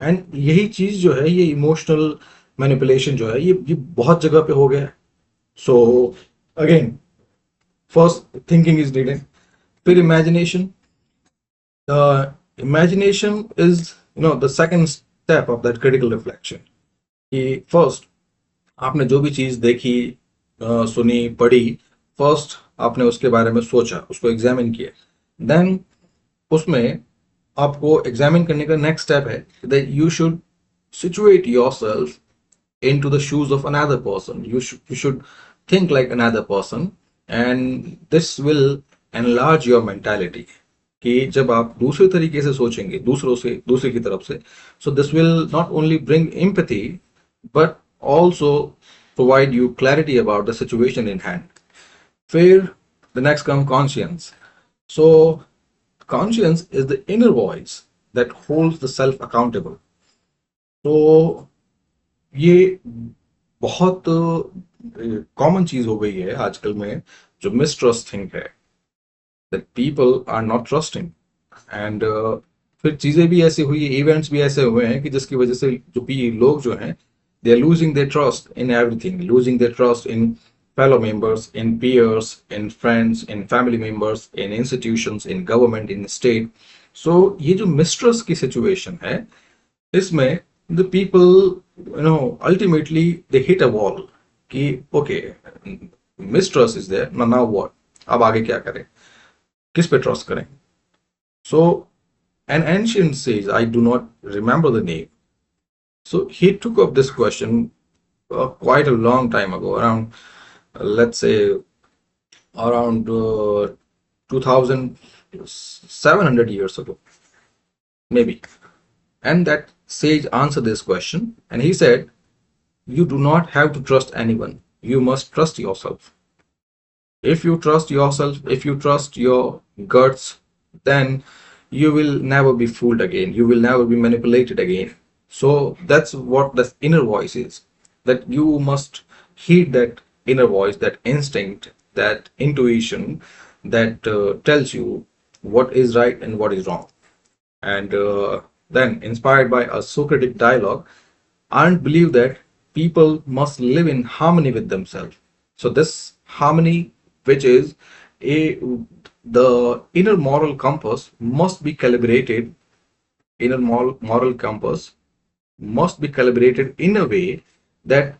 And यही चीज जो है, ये इमोशनल मैनिपुलेशन जो है, ये बहुत जगह पे हो गया है. So again, first thinking is needed, फिर imagination. Imagination is the second step of that critical reflection. कि फर्स्ट आपने जो भी चीज देखी, सुनी, पढ़ी, फर्स्ट आपने उसके बारे में सोचा, उसको एग्जामिन किया. देन उसमें आपको एग्जामिन करने का नेक्स्ट स्टेप है that you should situate yourself into the shoes of another person. You should think like another person, and this will enlarge your mentality. कि जब आप दूसरे तरीके से सोचेंगे, दूसरे की तरफ से, so this will not only bring empathy but also provide you clarity about the situation in hand. फिर the next comes conscience. So conscience is the inner voice that holds the self accountable. So ये बहुत common चीज हो गई है आजकल में, जो मिसट्रस्ट थिंक है, that people are not trusting. And फिर चीजें भी ऐसी हुई, इवेंट्स भी ऐसे हुए हैं कि जिसकी वजह से जो भी लोग जो हैं, they are losing their trust in everything, losing their trust in fellow members, in peers, in friends, in family members, in institutions, in government, in state. So ये जो mistrust की situation है, इसमें the people, ultimately they hit a wall कि okay, mistrust is there, now what? अब आगे क्या करें, किस पे trust करें? So an ancient sage, I do not remember the name, so he took up this question quite a long time ago, around let's say around 2700 years ago maybe. And that sage answered this question and he said, you do not have to trust anyone, you must trust yourself. If you trust yourself, if you trust your guts, then you will never be fooled again, you will never be manipulated again. So that's what the inner voice is, that you must heed that inner voice, that instinct, that intuition that tells you what is right and what is wrong. And then, inspired by a Socratic dialogue, Arendt believed that people must live in harmony with themselves. So this harmony, which is the inner moral compass, must be calibrated. Inner moral compass must be calibrated in a way that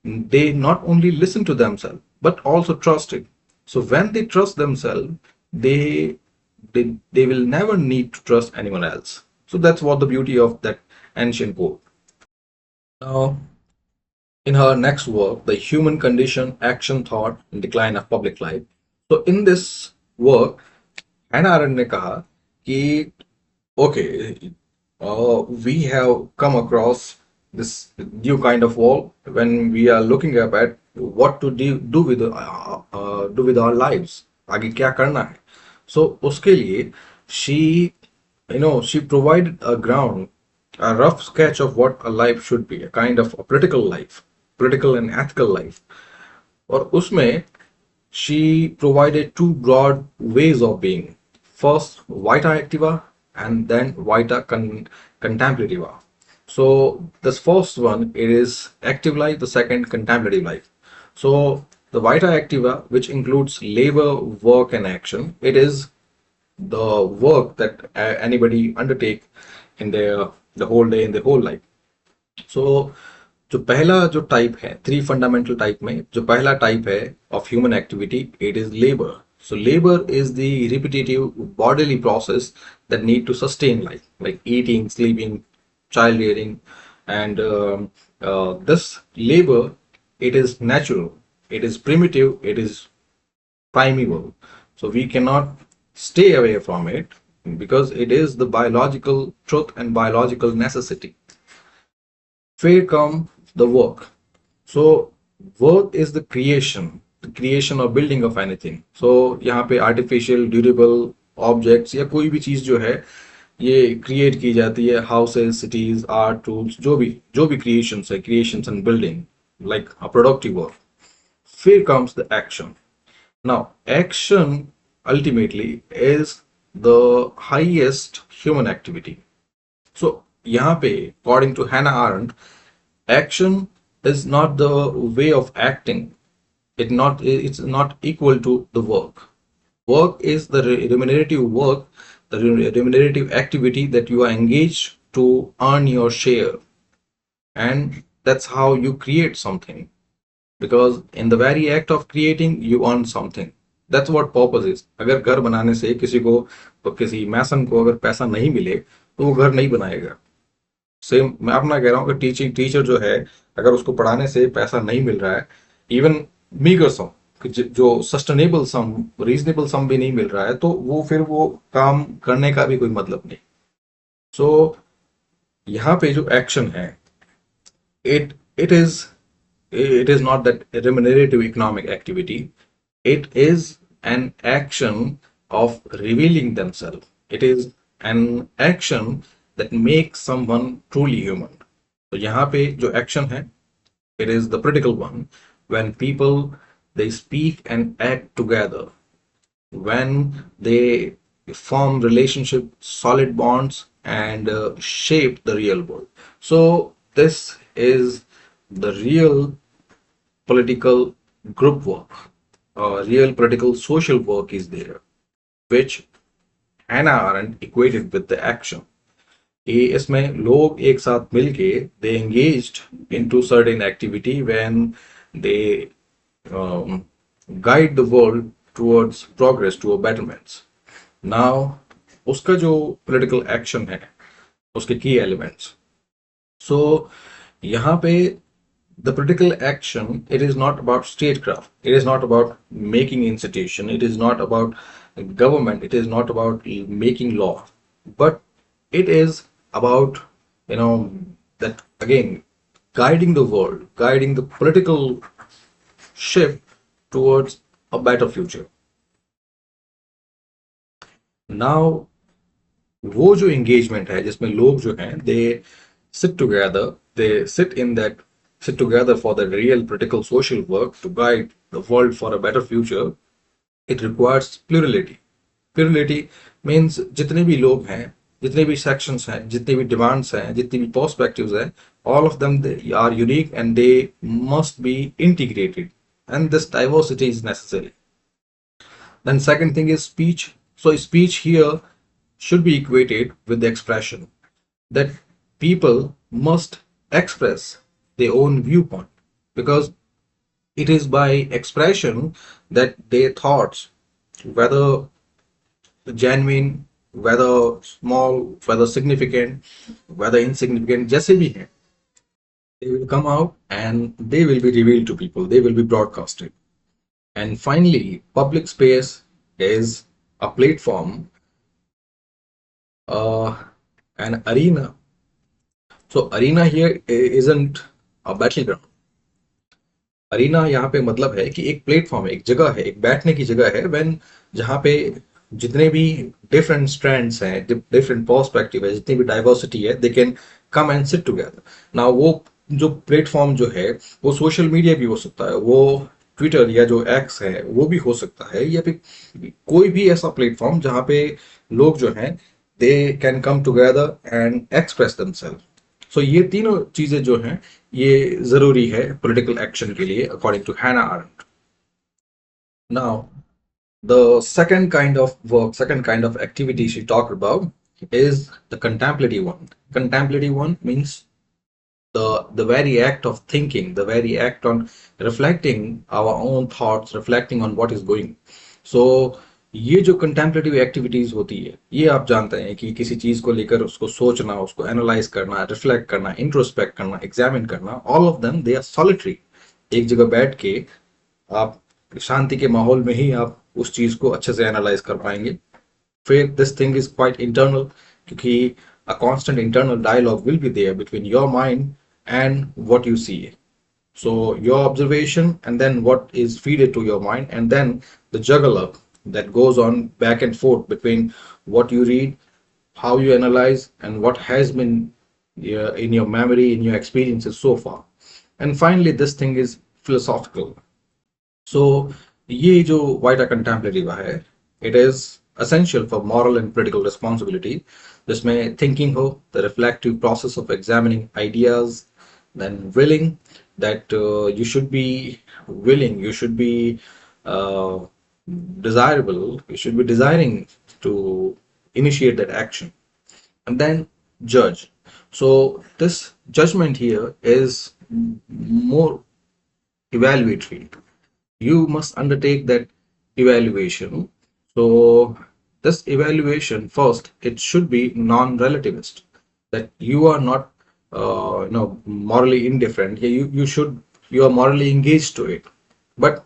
they not only listen to themselves but also trust it. So when they trust themselves, they will never need to trust anyone else. So that's what the beauty of that ancient quote. Now, in her next work, The Human Condition, Action, Thought, and Decline of Public Life. So in this work, Hannah Arendt ने कहा कि okay, we have come across this new kind of wall when we are looking up at what to do with our lives, आगे क्या करना है. So उसके लिए she provided a ground, a rough sketch of what a life should be, a kind of a political life, political and ethical life. और उसमें she provided two broad ways of being. First, Vita Activa and then Vita Contemplativa. So this first one, it is active life, the second contemplative life. So the Vita Activa, which includes labor, work and action, it is the work that anybody undertake in the whole day, in the whole life. So जो पहला type है, three fundamental type में जो पहला type है of human activity, it is labour. So labor is the repetitive bodily process that need to sustain life, like eating, sleeping, child rearing, and this labor, it is natural, it is primitive, it is primeval. So we cannot stay away from it because it is the biological truth and biological necessity. Where come the work? So work is the creation or building of anything. So यहाँ पे artificial, durable objects या कोई भी चीज जो है ये create की जाती है, houses, cities, art, tools, जो भी creations है, creations and building, like a productive work. Here comes the action. Now, action ultimately is the highest human activity. So, यहाँ पे, according to Hannah Arendt, action is not the way of acting. It's not equal to the work. Work is the remunerative work, the remunerative activity that you are engaged to earn your share, and that's how you create something. Because in the very act of creating, you earn something. That's what purpose is. अगर घर बनाने से किसी को, तो किसी मैसन को अगर पैसा नहीं मिले तो वो घर नहीं बनाएगा. सेम मैं अपना कह रहा हूँ कि टीचर जो है, अगर उसको पढ़ाने से पैसा नहीं मिल रहा है, इवन मीगर सम, जो सस्टेनेबल सम, रीजनेबल सम भी नहीं मिल रहा है, तो वो फिर वो काम करने का भी कोई मतलब नहीं. सो यहाँ पे जो एक्शन है, it is not that remunerative economic activity. It is an action of revealing themselves. It is an action that makes someone truly human. तो यहाँ पे जो action है, it is the critical one. When people, they speak and act together, when they form relationship, solid bonds, and shape the real world. So this is the real political group work. Real political social work is there, which Hannah Arendt equated with the action. इसमें लोग एक साथ मिलके they engaged into certain activity when they guide the world towards progress, to a betterments. Now उसका जो political action है, उसके key elements. So यहाँ पे the political action, it is not about statecraft, it is not about making institution, it is not about government, it is not about making law, but it is about, that again, guiding the world, guiding the political shift towards a better future. Now वो जो engagement है जिसमें लोग जो हैं, they sit together, they sit together for the real political social work to guide the world for a better future. It requires plurality. Plurality means जितने भी लोग हैं, जितने भी sections हैं, जितने भी demands हैं, जितने भी perspectives हैं, all of them, they are unique and they must be integrated, and this diversity is necessary. Then second thing is speech. So speech here should be equated with the expression, that people must express their own viewpoint, because it is by expression that their thoughts, whether genuine, whether small, whether significant, whether insignificant, जैसे भी हैं, they will come out and they will be revealed to people, they will be broadcasted. And finally, public space is a platform, an arena. So arena here isn't a battleground. Arena यहाँ पे मतलब है कि एक platform है, एक जगह है, एक बैठने की जगह है, व्हेन जहाँ पे जितने भी डिफरेंट स्ट्रैंड्स हैं, डिफरेंट पर्सपेक्टिव है, जितनी भी डाइवर्सिटी है, दे can come and sit together. Now वो जो प्लेटफॉर्म जो है, वो सोशल मीडिया भी हो सकता है, वो ट्विटर या जो एक्स है वो भी हो सकता है, या फिर कोई भी ऐसा प्लेटफॉर्म जहाँ पे लोग जो हैं, they can come together and express themselves. So ये तीनों चीजें जो हैं, ये जरूरी है पॉलिटिकल एक्शन के लिए, अकॉर्डिंग टू हैना aren't. Now the second kind of work, second kind of activity she talked about is the contemplative one. Contemplative one means the very act of thinking, the very act on reflecting our own thoughts, reflecting on what is going सो ये जो contemplative activities होती है, ये आप जानते हैं कि किसी चीज को लेकर उसको सोचना, उसको एनालाइज करना, रिफ्लेक्ट करना, इंट्रोस्पेक्ट करना, एग्जामिन करना, all of them they are solitary. एक जगह बैठ के आप शांति के माहौल में ही आप उस चीज को अच्छे से एनालाइज कर पाएंगे। फिर this thing is quite internal, क्योंकि a constant internal dialogue will be there between your mind and what you see. So your observation and then what is fed to your mind, and then the juggle up that goes on back and forth between what you read, how you analyze, and what has been in your memory, in your experiences so far. And finally, this thing is philosophical. So ये जो वाइटा contemplative है, it is essential for moral and political responsibility, जिसमें thinking हो, the reflective process of examining ideas, then willing that you should be willing, you should be uh, desirable, you should be desiring to initiate that action, and then judge. So this judgment here is more evaluatory. You must undertake that evaluation. So this evaluation first, it should be non-relativist, that you are not morally indifferent. You are morally engaged to it, but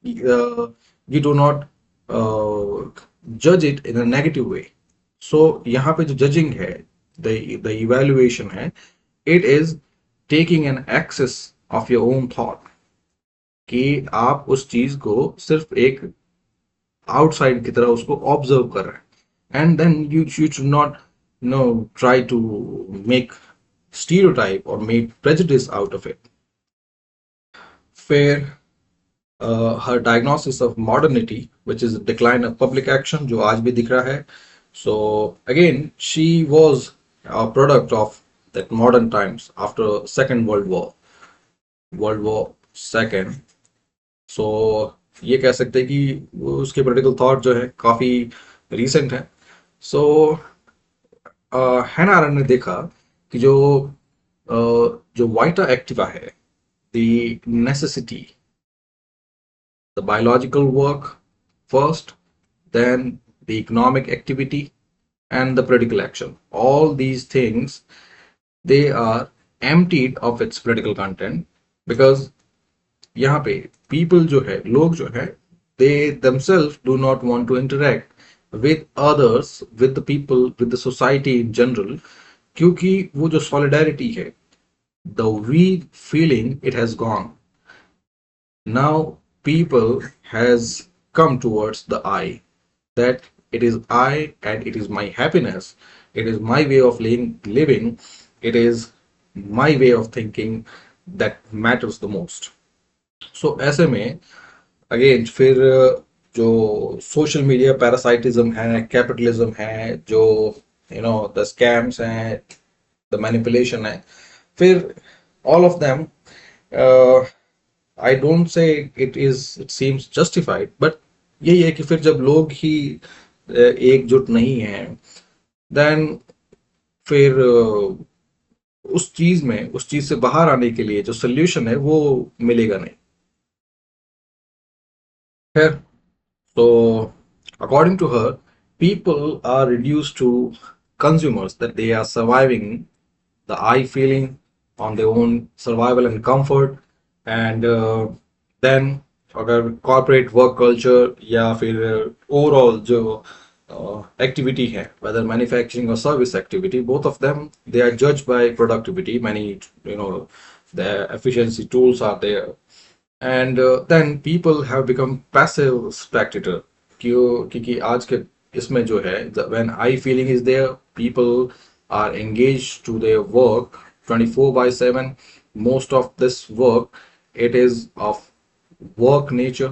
you do not uh, judge it in a negative way. So यहाँ पे जो judging है, the evaluation है, it is taking an access of your own thought, कि आप उस चीज को सिर्फ एक आउटसाइड की तरह उसको ऑब्जर्व कर रहे हैं, and then you should not try to make stereotype और make prejudice out of it. फिर her diagnosis of modernity which is decline of public action, जो आज भी दिख रहा है। So again she was a product of that modern times after second world war second. So ये कह सकते हैं कि उसके पॉलिटिकल थॉट जो है काफी रीसेंट है। सो हैना अरेंट ने देखा कि जो वाइटा एक्टिवा है, the necessity, the biological work first, then the economic activity and the political action, all these things they are emptied of its political content, because यहाँ पे पीपल जो है, लोग जो है, दे themselves do not want to interact with others, with the people, with the society in general, क्योंकि वो जो solidarity है, the we feeling, it has gone. Now people has come towards the I, that it is I and it is my happiness, it is my way of living, it is my way of thinking that matters the most. सो ऐसे में again फिर जो social media parasitism है, capitalism है, जो the scams हैं, the manipulation है, फिर all of them, I don't say it seems justified, but यही है कि फिर जब लोग ही एकजुट नहीं हैं, देन फिर उस चीज से बाहर आने के लिए जो सोल्यूशन है वो मिलेगा नहीं। So, according to her, people are reduced to consumers, that they are surviving the I feeling on their own survival and comfort, and then अगर corporate work culture या फिर overall जो activity है, whether manufacturing or service activity, both of them, they are judged by productivity. Many, the efficiency tools are there, and then people have become passive spectator, क्योंकि आज के इसमें जो है, when I feeling is there, people are engaged to their work 24/7. Most of this work, it is of work nature.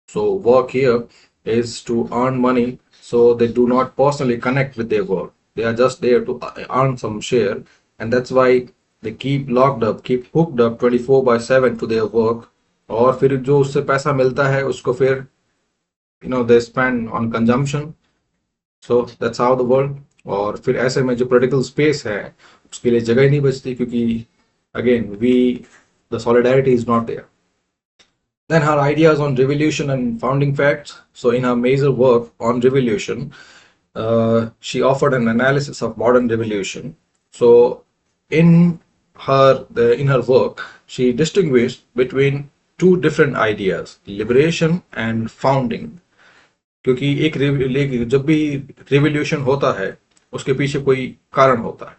So work here is to earn money, so they do not personally connect with their work. They are just there to earn some share, and that's why they keep locked up, keep hooked up 24/7 to their work. और फिर जो उससे पैसा मिलता है उसको फिर they spend on consumption. So that's how the world. और फिर ऐसे में जो पॉलिटिकल स्पेस है उसके लिए जगह ही नहीं बचती, क्योंकि again the solidarity is not there. Then her ideas on revolution and founding facts. So in her major work on revolution, she offered an analysis of modern revolution. So in in her work, she distinguished between two different ideas, liberation and founding. क्योंकि जब भी revolution होता है उसके पीछे कोई कारण होता है.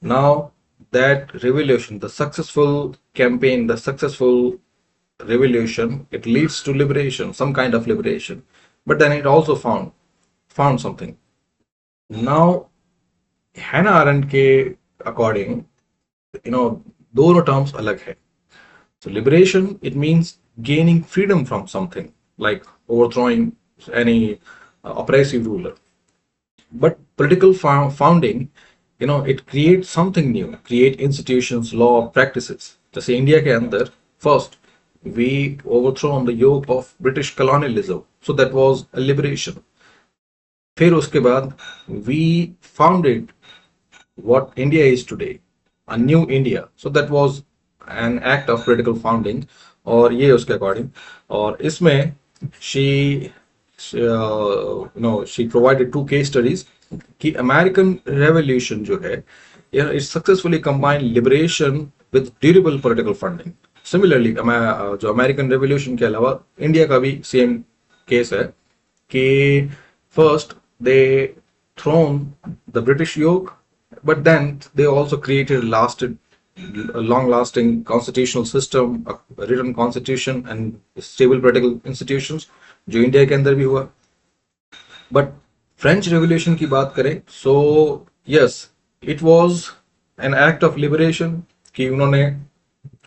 Now that revolution, the successful campaign, the successful revolution, it leads to liberation, some kind of liberation. But then it also found something. Now Hannah Arendt के according, दोनों terms अलग है. So liberation, it means gaining freedom from something, like overthrowing any oppressive ruler. But political founding, it creates something new, create institutions, law, practices. जैसे India के अंदर first we overthrown the yoke of British colonialism, so that was a liberation. फिर उसके बाद we founded what India is today, a new India, so that was an act of political founding. और ये उसके according, और इसमें she she provided two case studies कि American revolution जो है, it successfully combined liberation with durable political funding. Similarly जो American revolution के अलावा इंडिया का भी सेम केस है कि first they thrown the British yoke, but then they also created a long-lasting constitutional system, a written constitution and stable political institutions, जो India के अंदर भी हुआ. बट फ्रेंच रेवोल्यूशन की बात करें, so yes, it was an act of liberation कि उन्होंने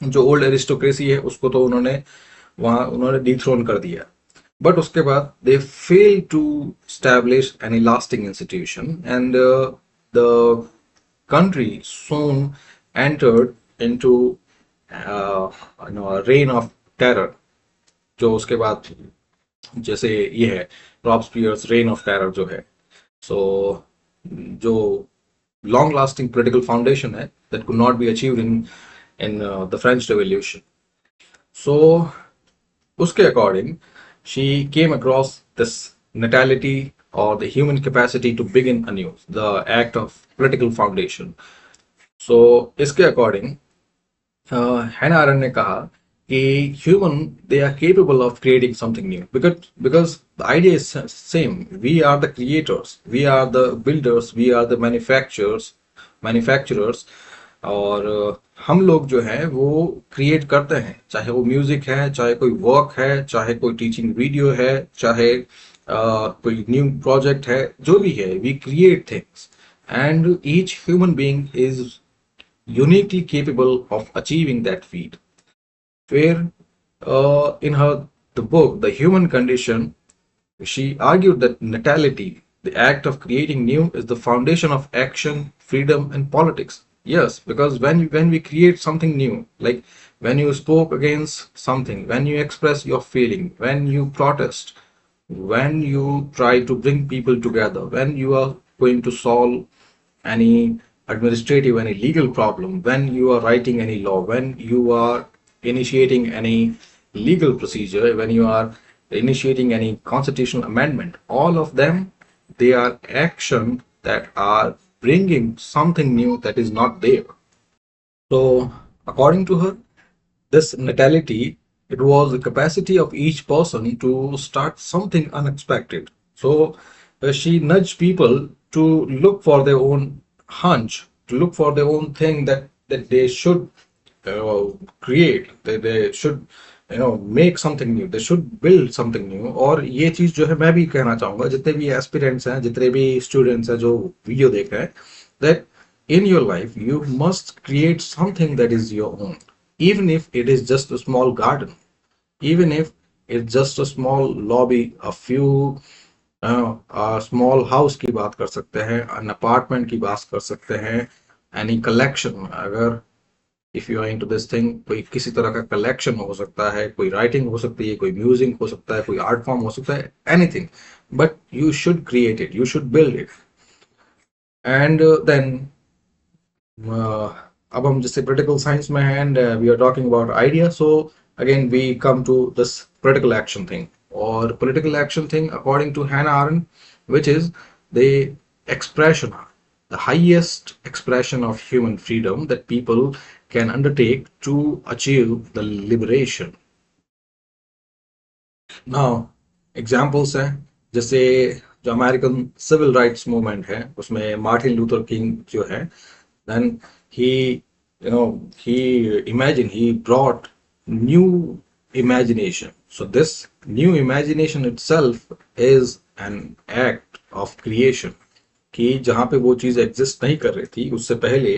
जो ओल्ड एरिस्टोक्रेसी है उसको तो उन्होंने डिथ्रोन कर दिया. बट उसके बाद they fail to establish any lasting institution and the country soon entered into a reign of terror. जो उसके बाद जैसे ये है रॉबस्पियर्स रेन ऑफ टेरर जो है, सो जो लॉन्ग लास्टिंग पॉलिटिकल फाउंडेशन है that could not be achieved in the French revolution. So उसके according she came across this natality or the human capacity to begin anew, the act of political foundation. So इसके according Hannah Arendt ने कहा कि human, they are capable of creating something new because the idea is same. We are the creators, we are the builders, we are the manufacturers. और हम लोग जो है वो क्रिएट करते हैं, चाहे वो म्यूजिक है, चाहे कोई वर्क है, चाहे कोई टीचिंग वीडियो है, चाहे कोई न्यू प्रोजेक्ट है, जो भी है, we create things and each human being is uniquely capable of achieving that feat. फिर in her the book The Human Condition, she argued that natality, the act of creating new, is the foundation of action, freedom and politics. Yes, because when we create something new, like when you spoke against something, when you express your feeling, when you protest, when you try to bring people together, when you are going to solve any administrative, any legal problem, when you are writing any law, when you are initiating any legal procedure, when you are initiating any constitutional amendment, all of them, they are action that are bringing something new that is not there. So according to her, this natality, it was the capacity of each person to start something unexpected. So she nudged people to look for their own hunch, to look for their own thing that they should create, they should make something new, they should build something new. और ये चीज जो है मैं भी कहना चाहूंगा जितने भी एस्पिरेंट्स हैं, जितने भी स्टूडेंट्स हैं जो वीडियो देख रहे हैं, that in your life you must create something that is your own, even if it is just a small garden, even if it's just a small lobby, a few small house की बात कर सकते हैं, an apartment की बात कर सकते हैं, any collection, अगर if you are into this thing, कोई किसी तरह का कलेक्शन हो सकता है, कोई राइटिंग हो सकती है, कोई म्यूजिक हो सकता है, कोई आर्ट फॉर्म हो सकता है, anything, but you should create it, you should build it. And then अब हम जैसे पोलिटिकल साइंस में हैं and we are talking about idea, so again we come to this political action thing, or political action thing according to Hannah Arendt, which is the expression, the highest expression of human freedom that people can undertake to achieve the liberation. Now examples हैं, जैसे जो American civil rights movement है उसमें Martin Luther king जो है, then he he he brought new imagination. So this new imagination itself is an act of creation, कि जहाँ पे वो चीज़ एग्जिस्ट नहीं कर रही थी उससे पहले,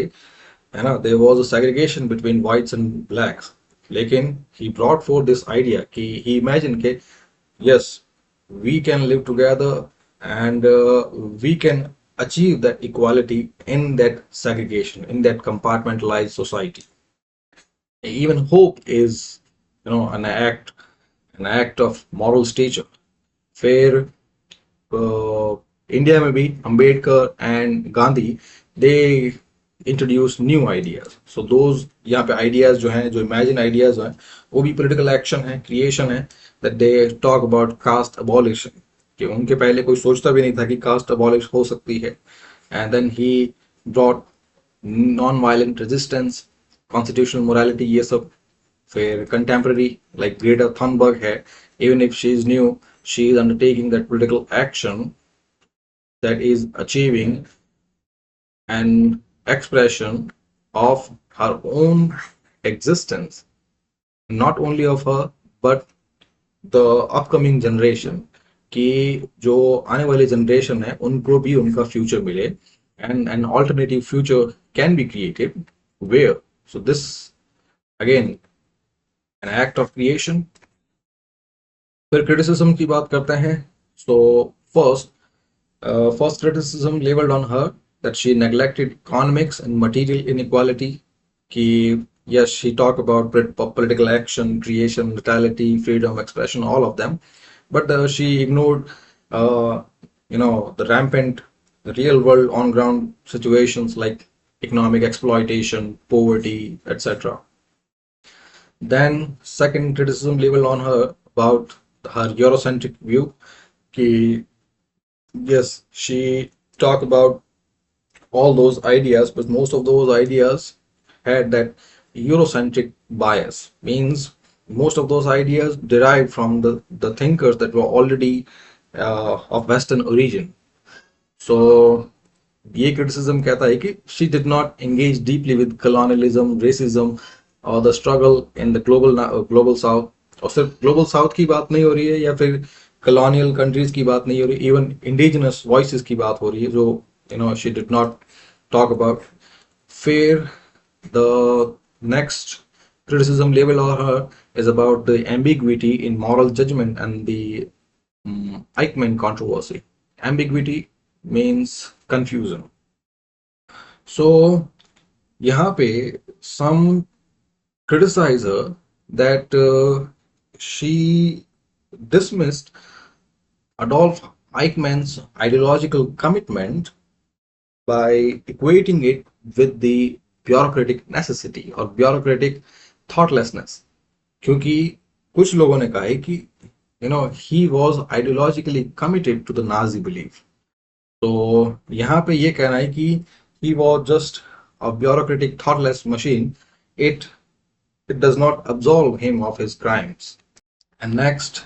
है ना, there was a segregation between whites and blacks, लेकिन he brought for this idea कि ही इमेजिन के yes, we can live together, and we can achieve that equality in that segregation, in that compartmentalized society. Even hope is, an act of moral stature. फिर India में भी Ambedkar and Gandhi, they introduce new ideas. So those, यहाँ पे ideas जो हैं, जो imagine ideas हैं, वो भी पॉलिटिकल एक्शन है, क्रिएशन है. That they talk about cast abolition, कि उनके पहले कोई सोचता भी नहीं था कि कास्ट अबॉलिश हो सकती है. And then he brought non violent resistance, constitutional morality, ये सब. फिर कंटेम्प्रेरी लाइक ग्रेटा थनबर्ग है, even if she is new, she is undertaking that political action that is achieving an expression of her own existence, not only of her but the upcoming generation, कि जो आने वाली generation है उनको भी उनका future मिले, and an alternative future can be created where. So this again an act of creation. फिर क्रिटिसिज्म की बात करते हैं. So first criticism levelled on her that she neglected economics and material inequality. कि yes, she talked about political action, creation, natality, freedom, expression, all of them, but she ignored the rampant real world on ground situations like economic exploitation, poverty, etc. Then second criticism leveled on her about her Eurocentric view. Ki, yes, she talked about all those ideas, but most of those ideas had that Eurocentric bias. Means most of those ideas derived from the thinkers that were already of Western origin. So ये criticism कहता है कि she did not engage deeply with colonialism, racism, or the struggle in the global south. और सिर्फ global south की बात नहीं हो रही है या फिर कॉलोनियल कंट्रीज की बात नहीं हो रही, इवन इंडिजिनस वॉइसेस की बात हो रही है जो she did not talk about. फिर the next criticism level on her is about the ambiguity in moral judgment and the Eichmann controversy. Ambiguity means confusion. So यहाँ पे some criticize her that she dismissed Adolf Eichmann's ideological commitment by equating it with the bureaucratic necessity or bureaucratic thoughtlessness. क्योंकि कुछ लोगों ने कहा है कि he was ideologically committed to the Nazi belief. तो यहाँ पे ये कहना है कि he was just a bureaucratic thoughtless machine. It does not absolve him of his crimes. And next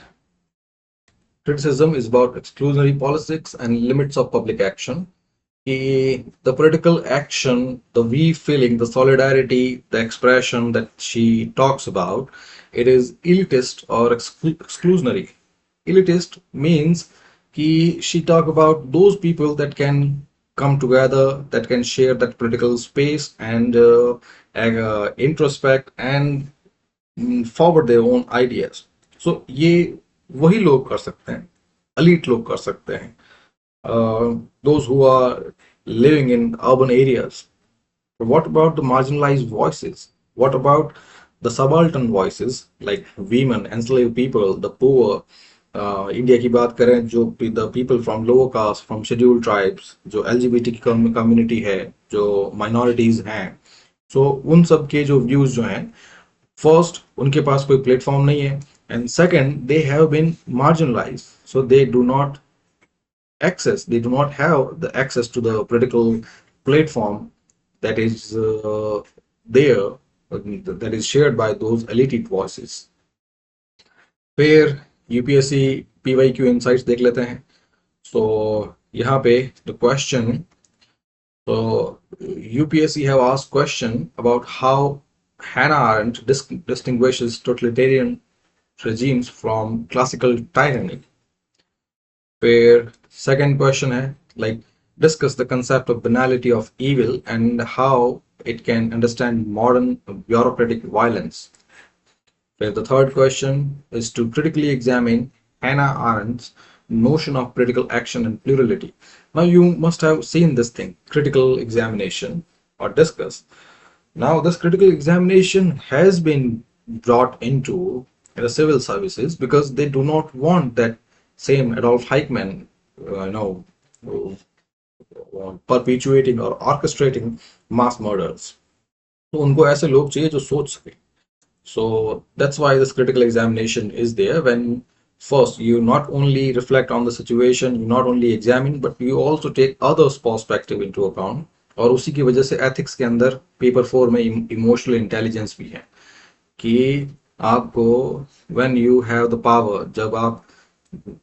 criticism is about exclusionary politics and limits of public action. The political action, the we feeling, the solidarity, the expression that she talks about, it is elitist or exclusionary. Elitist means कि she talk about those people that can come together, that can share that political space and introspect and forward their own ideas. So ये वही लोग कर सकते हैं, elite लोग कर सकते हैं, those who are living in urban areas. But what about the marginalized voices? What about the subaltern voices like women, enslaved people, the poor? India की बात करें जो the people from lower caste, from scheduled tribes, जो LGBT की community है, जो minorities हैं, so उन सब के जो views जो हैं फर्स्ट, उनके पास कोई प्लेटफॉर्म नहीं है, and second, they have been marginalised, so they do not have the access to the political platform that is there, that is shared by those elite voices. फिर यूपीएससी पीवाईक्यू इनसाइट्स देख लेते हैं. सो यहाँ पे the question, so UPSC have asked question about how Hannah Arendt distinguishes totalitarian regimes from classical tyranny. Where second question है like discuss the concept of banality of evil and how it can understand modern bureaucratic violence. Where the third question is to critically examine Hannah Arendt's notion of political action and plurality. Now you must have seen this thing, critical examination or discuss. Now this critical examination has been brought into the civil services because they do not want that same Adolf Eichmann, perpetuating or orchestrating mass murders. तो उनको ऐसे लोग चाहिए जो सोच सके. So that's why this critical examination is there, when first you not only reflect on the situation, you not only examine, but you also take others' perspective into account. और उसी की वजह से एथिक्स के अंदर पेपर 4 में emotional intelligence भी है कि आपको when you have the power, जब आप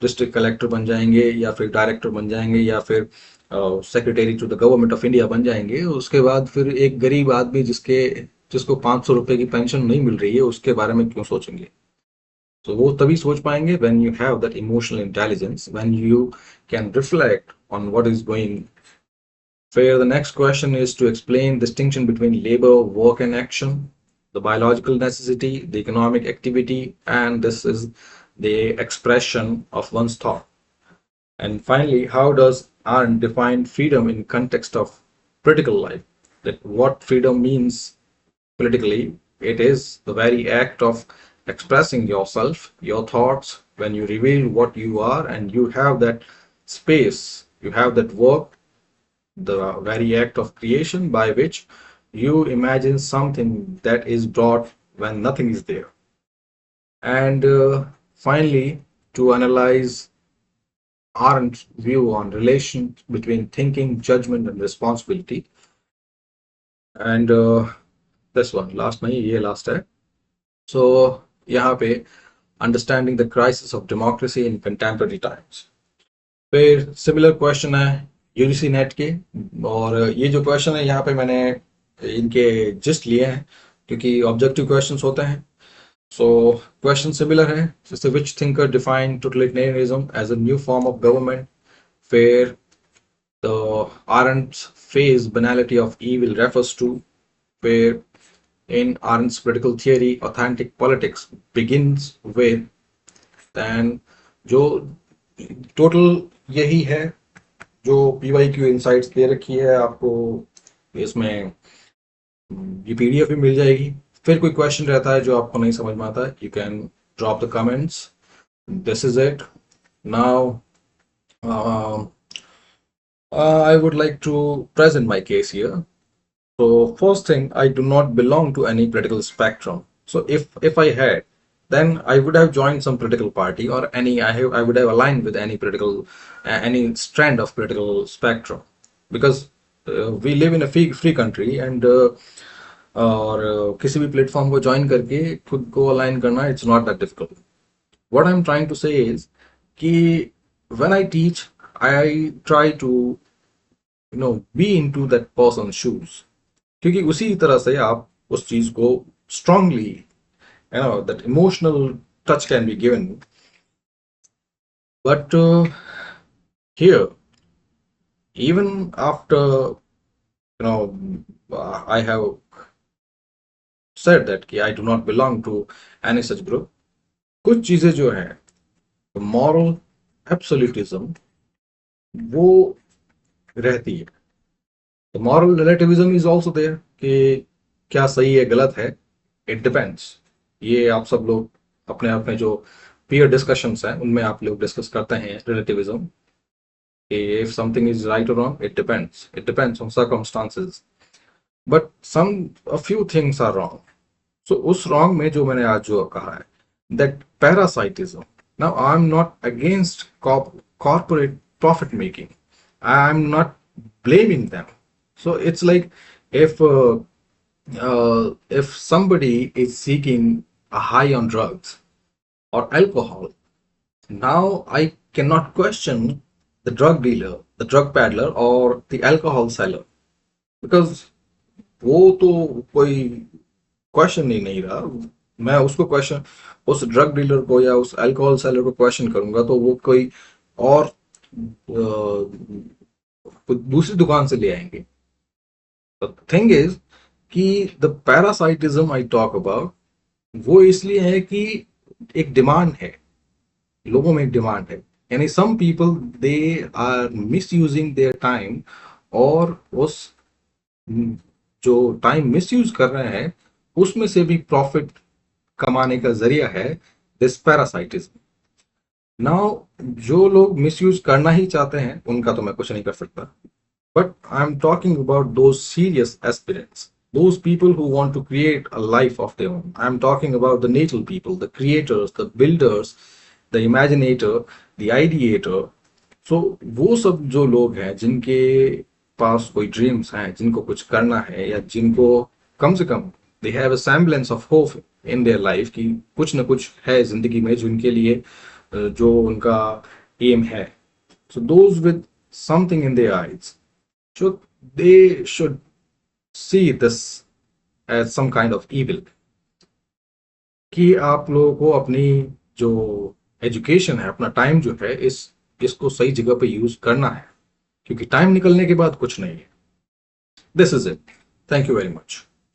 डिस्ट्रिक्ट कलेक्टर बन जाएंगे या फिर डायरेक्टर बन जाएंगे या फिर secretary to the government of India बन जाएंगे, उसके बाद फिर एक गरीब आदमी जिसको 500 रुपए की पेंशन नहीं मिल रही है उसके बारे में क्यों सोचेंगे. तो वो तभी सोच पाएंगे when you have that emotional intelligence, when you can reflect on what is going. Where the next question is to explain distinction between labor, work and action, the biological necessity, the economic activity, and this is the expression of one's thought. And finally, how does Arendt define freedom in context of political life? That what freedom means politically, it is the very act of expressing yourself, your thoughts, when you reveal what you are and you have that space, you have that work, the very act of creation by which you imagine something that is brought when nothing is there. And finally, to analyze Arendt's view on relation between thinking, judgment, and responsibility. And this one, last नहीं, ये last है. So यहाँ पे understanding the crisis of democracy in contemporary times. फिर similar question है UGC net के, और ये जो क्वेश्चन है यहाँ पे मैंने इनके जिस्ट लिए हैं क्योंकि ऑब्जेक्टिव क्वेश्चंस होते हैं. So question similar है, जैसे which thinker defined totalitarianism as a new form of government, where the Arendt's phrase banality of evil refers to, where in Arendt's political theory authentic politics begins with, and जो total यही है जो PYQ insights दे रखी है आपको, इसमें ये PDF भी मिल जाएगी. फिर कोई क्वेश्चन रहता है जो आपको नहीं समझ में आता है, you can drop the comments. This is it. Now I would like to present my case here. So first thing, I do not belong to any political spectrum. So if I had, then I would have joined some political party or I would have aligned with any any strand of political spectrum, because we live in a free country, and और किसी भी platform को join करके खुद को align करना, it's not that difficult. What I am trying to say is कि when I teach, I try to be into that person shoes, क्योंकि उसी तरह से आप उस चीज को strongly, that emotional touch can be given. But here even after I have said that कि I do not belong to any such group, कुछ चीजें जो है moral absolutism वो रहती है. The moral relativism is also there कि क्या सही है गलत है, it depends. ये आप सब लोग अपने अपने जो peer discussions हैं उनमें आप लोग डिस्कस करते हैं relativism. If something is right or wrong, it depends on circumstances. But a few things are wrong. सो उस रॉन्ग में जो मैंने आज जो कहा है, that parasitism, now I am not against corporate profit making. I'm not blaming them. So it's like if if somebody is seeking a high on drugs or alcohol, now I cannot question the drug dealer, the drug peddler, or the alcohol seller, because वो तो कोई question ही नहीं रहा। मैं उसको question, उस drug dealer को या उस अल्कोहल सेलर को क्वेश्चन करूंगा तो वो कोई और दूसरी दुकान से ले आएंगे। द थिंग इज कि the parasitism I talk about, वो इसलिए है कि एक डिमांड है, लोगों में एक डिमांड है। यानी some people they are misusing their time, और उस जो टाइम मिस यूज कर रहे हैं उसमें से भी प्रॉफिट कमाने का जरिया है दिस पैरासाइटिज्म। नाउ जो लोग मिसयूज करना ही चाहते हैं उनका तो मैं कुछ नहीं कर सकता, but I am talking about those serious aspirants, those people who want to create a life of their own. I'm talking about the natal people, the creators, the builders, the imaginator, the ideator. So वो सब जो लोग हैं जिनके पास कोई dreams हैं, जिनको कुछ करना है, या जिनको कम से कम they have a semblance of hope in their life कि कुछ ना कुछ है जिंदगी में जो उनके लिए जो उनका एम है, so those with something in their eyes, so they should see this as some kind of evil, कि आप लोगों को अपनी जो एजुकेशन है, अपना टाइम जो है, इसको सही जगह पे यूज करना है, क्योंकि टाइम निकलने के बाद कुछ नहीं है। This is it, thank you very much.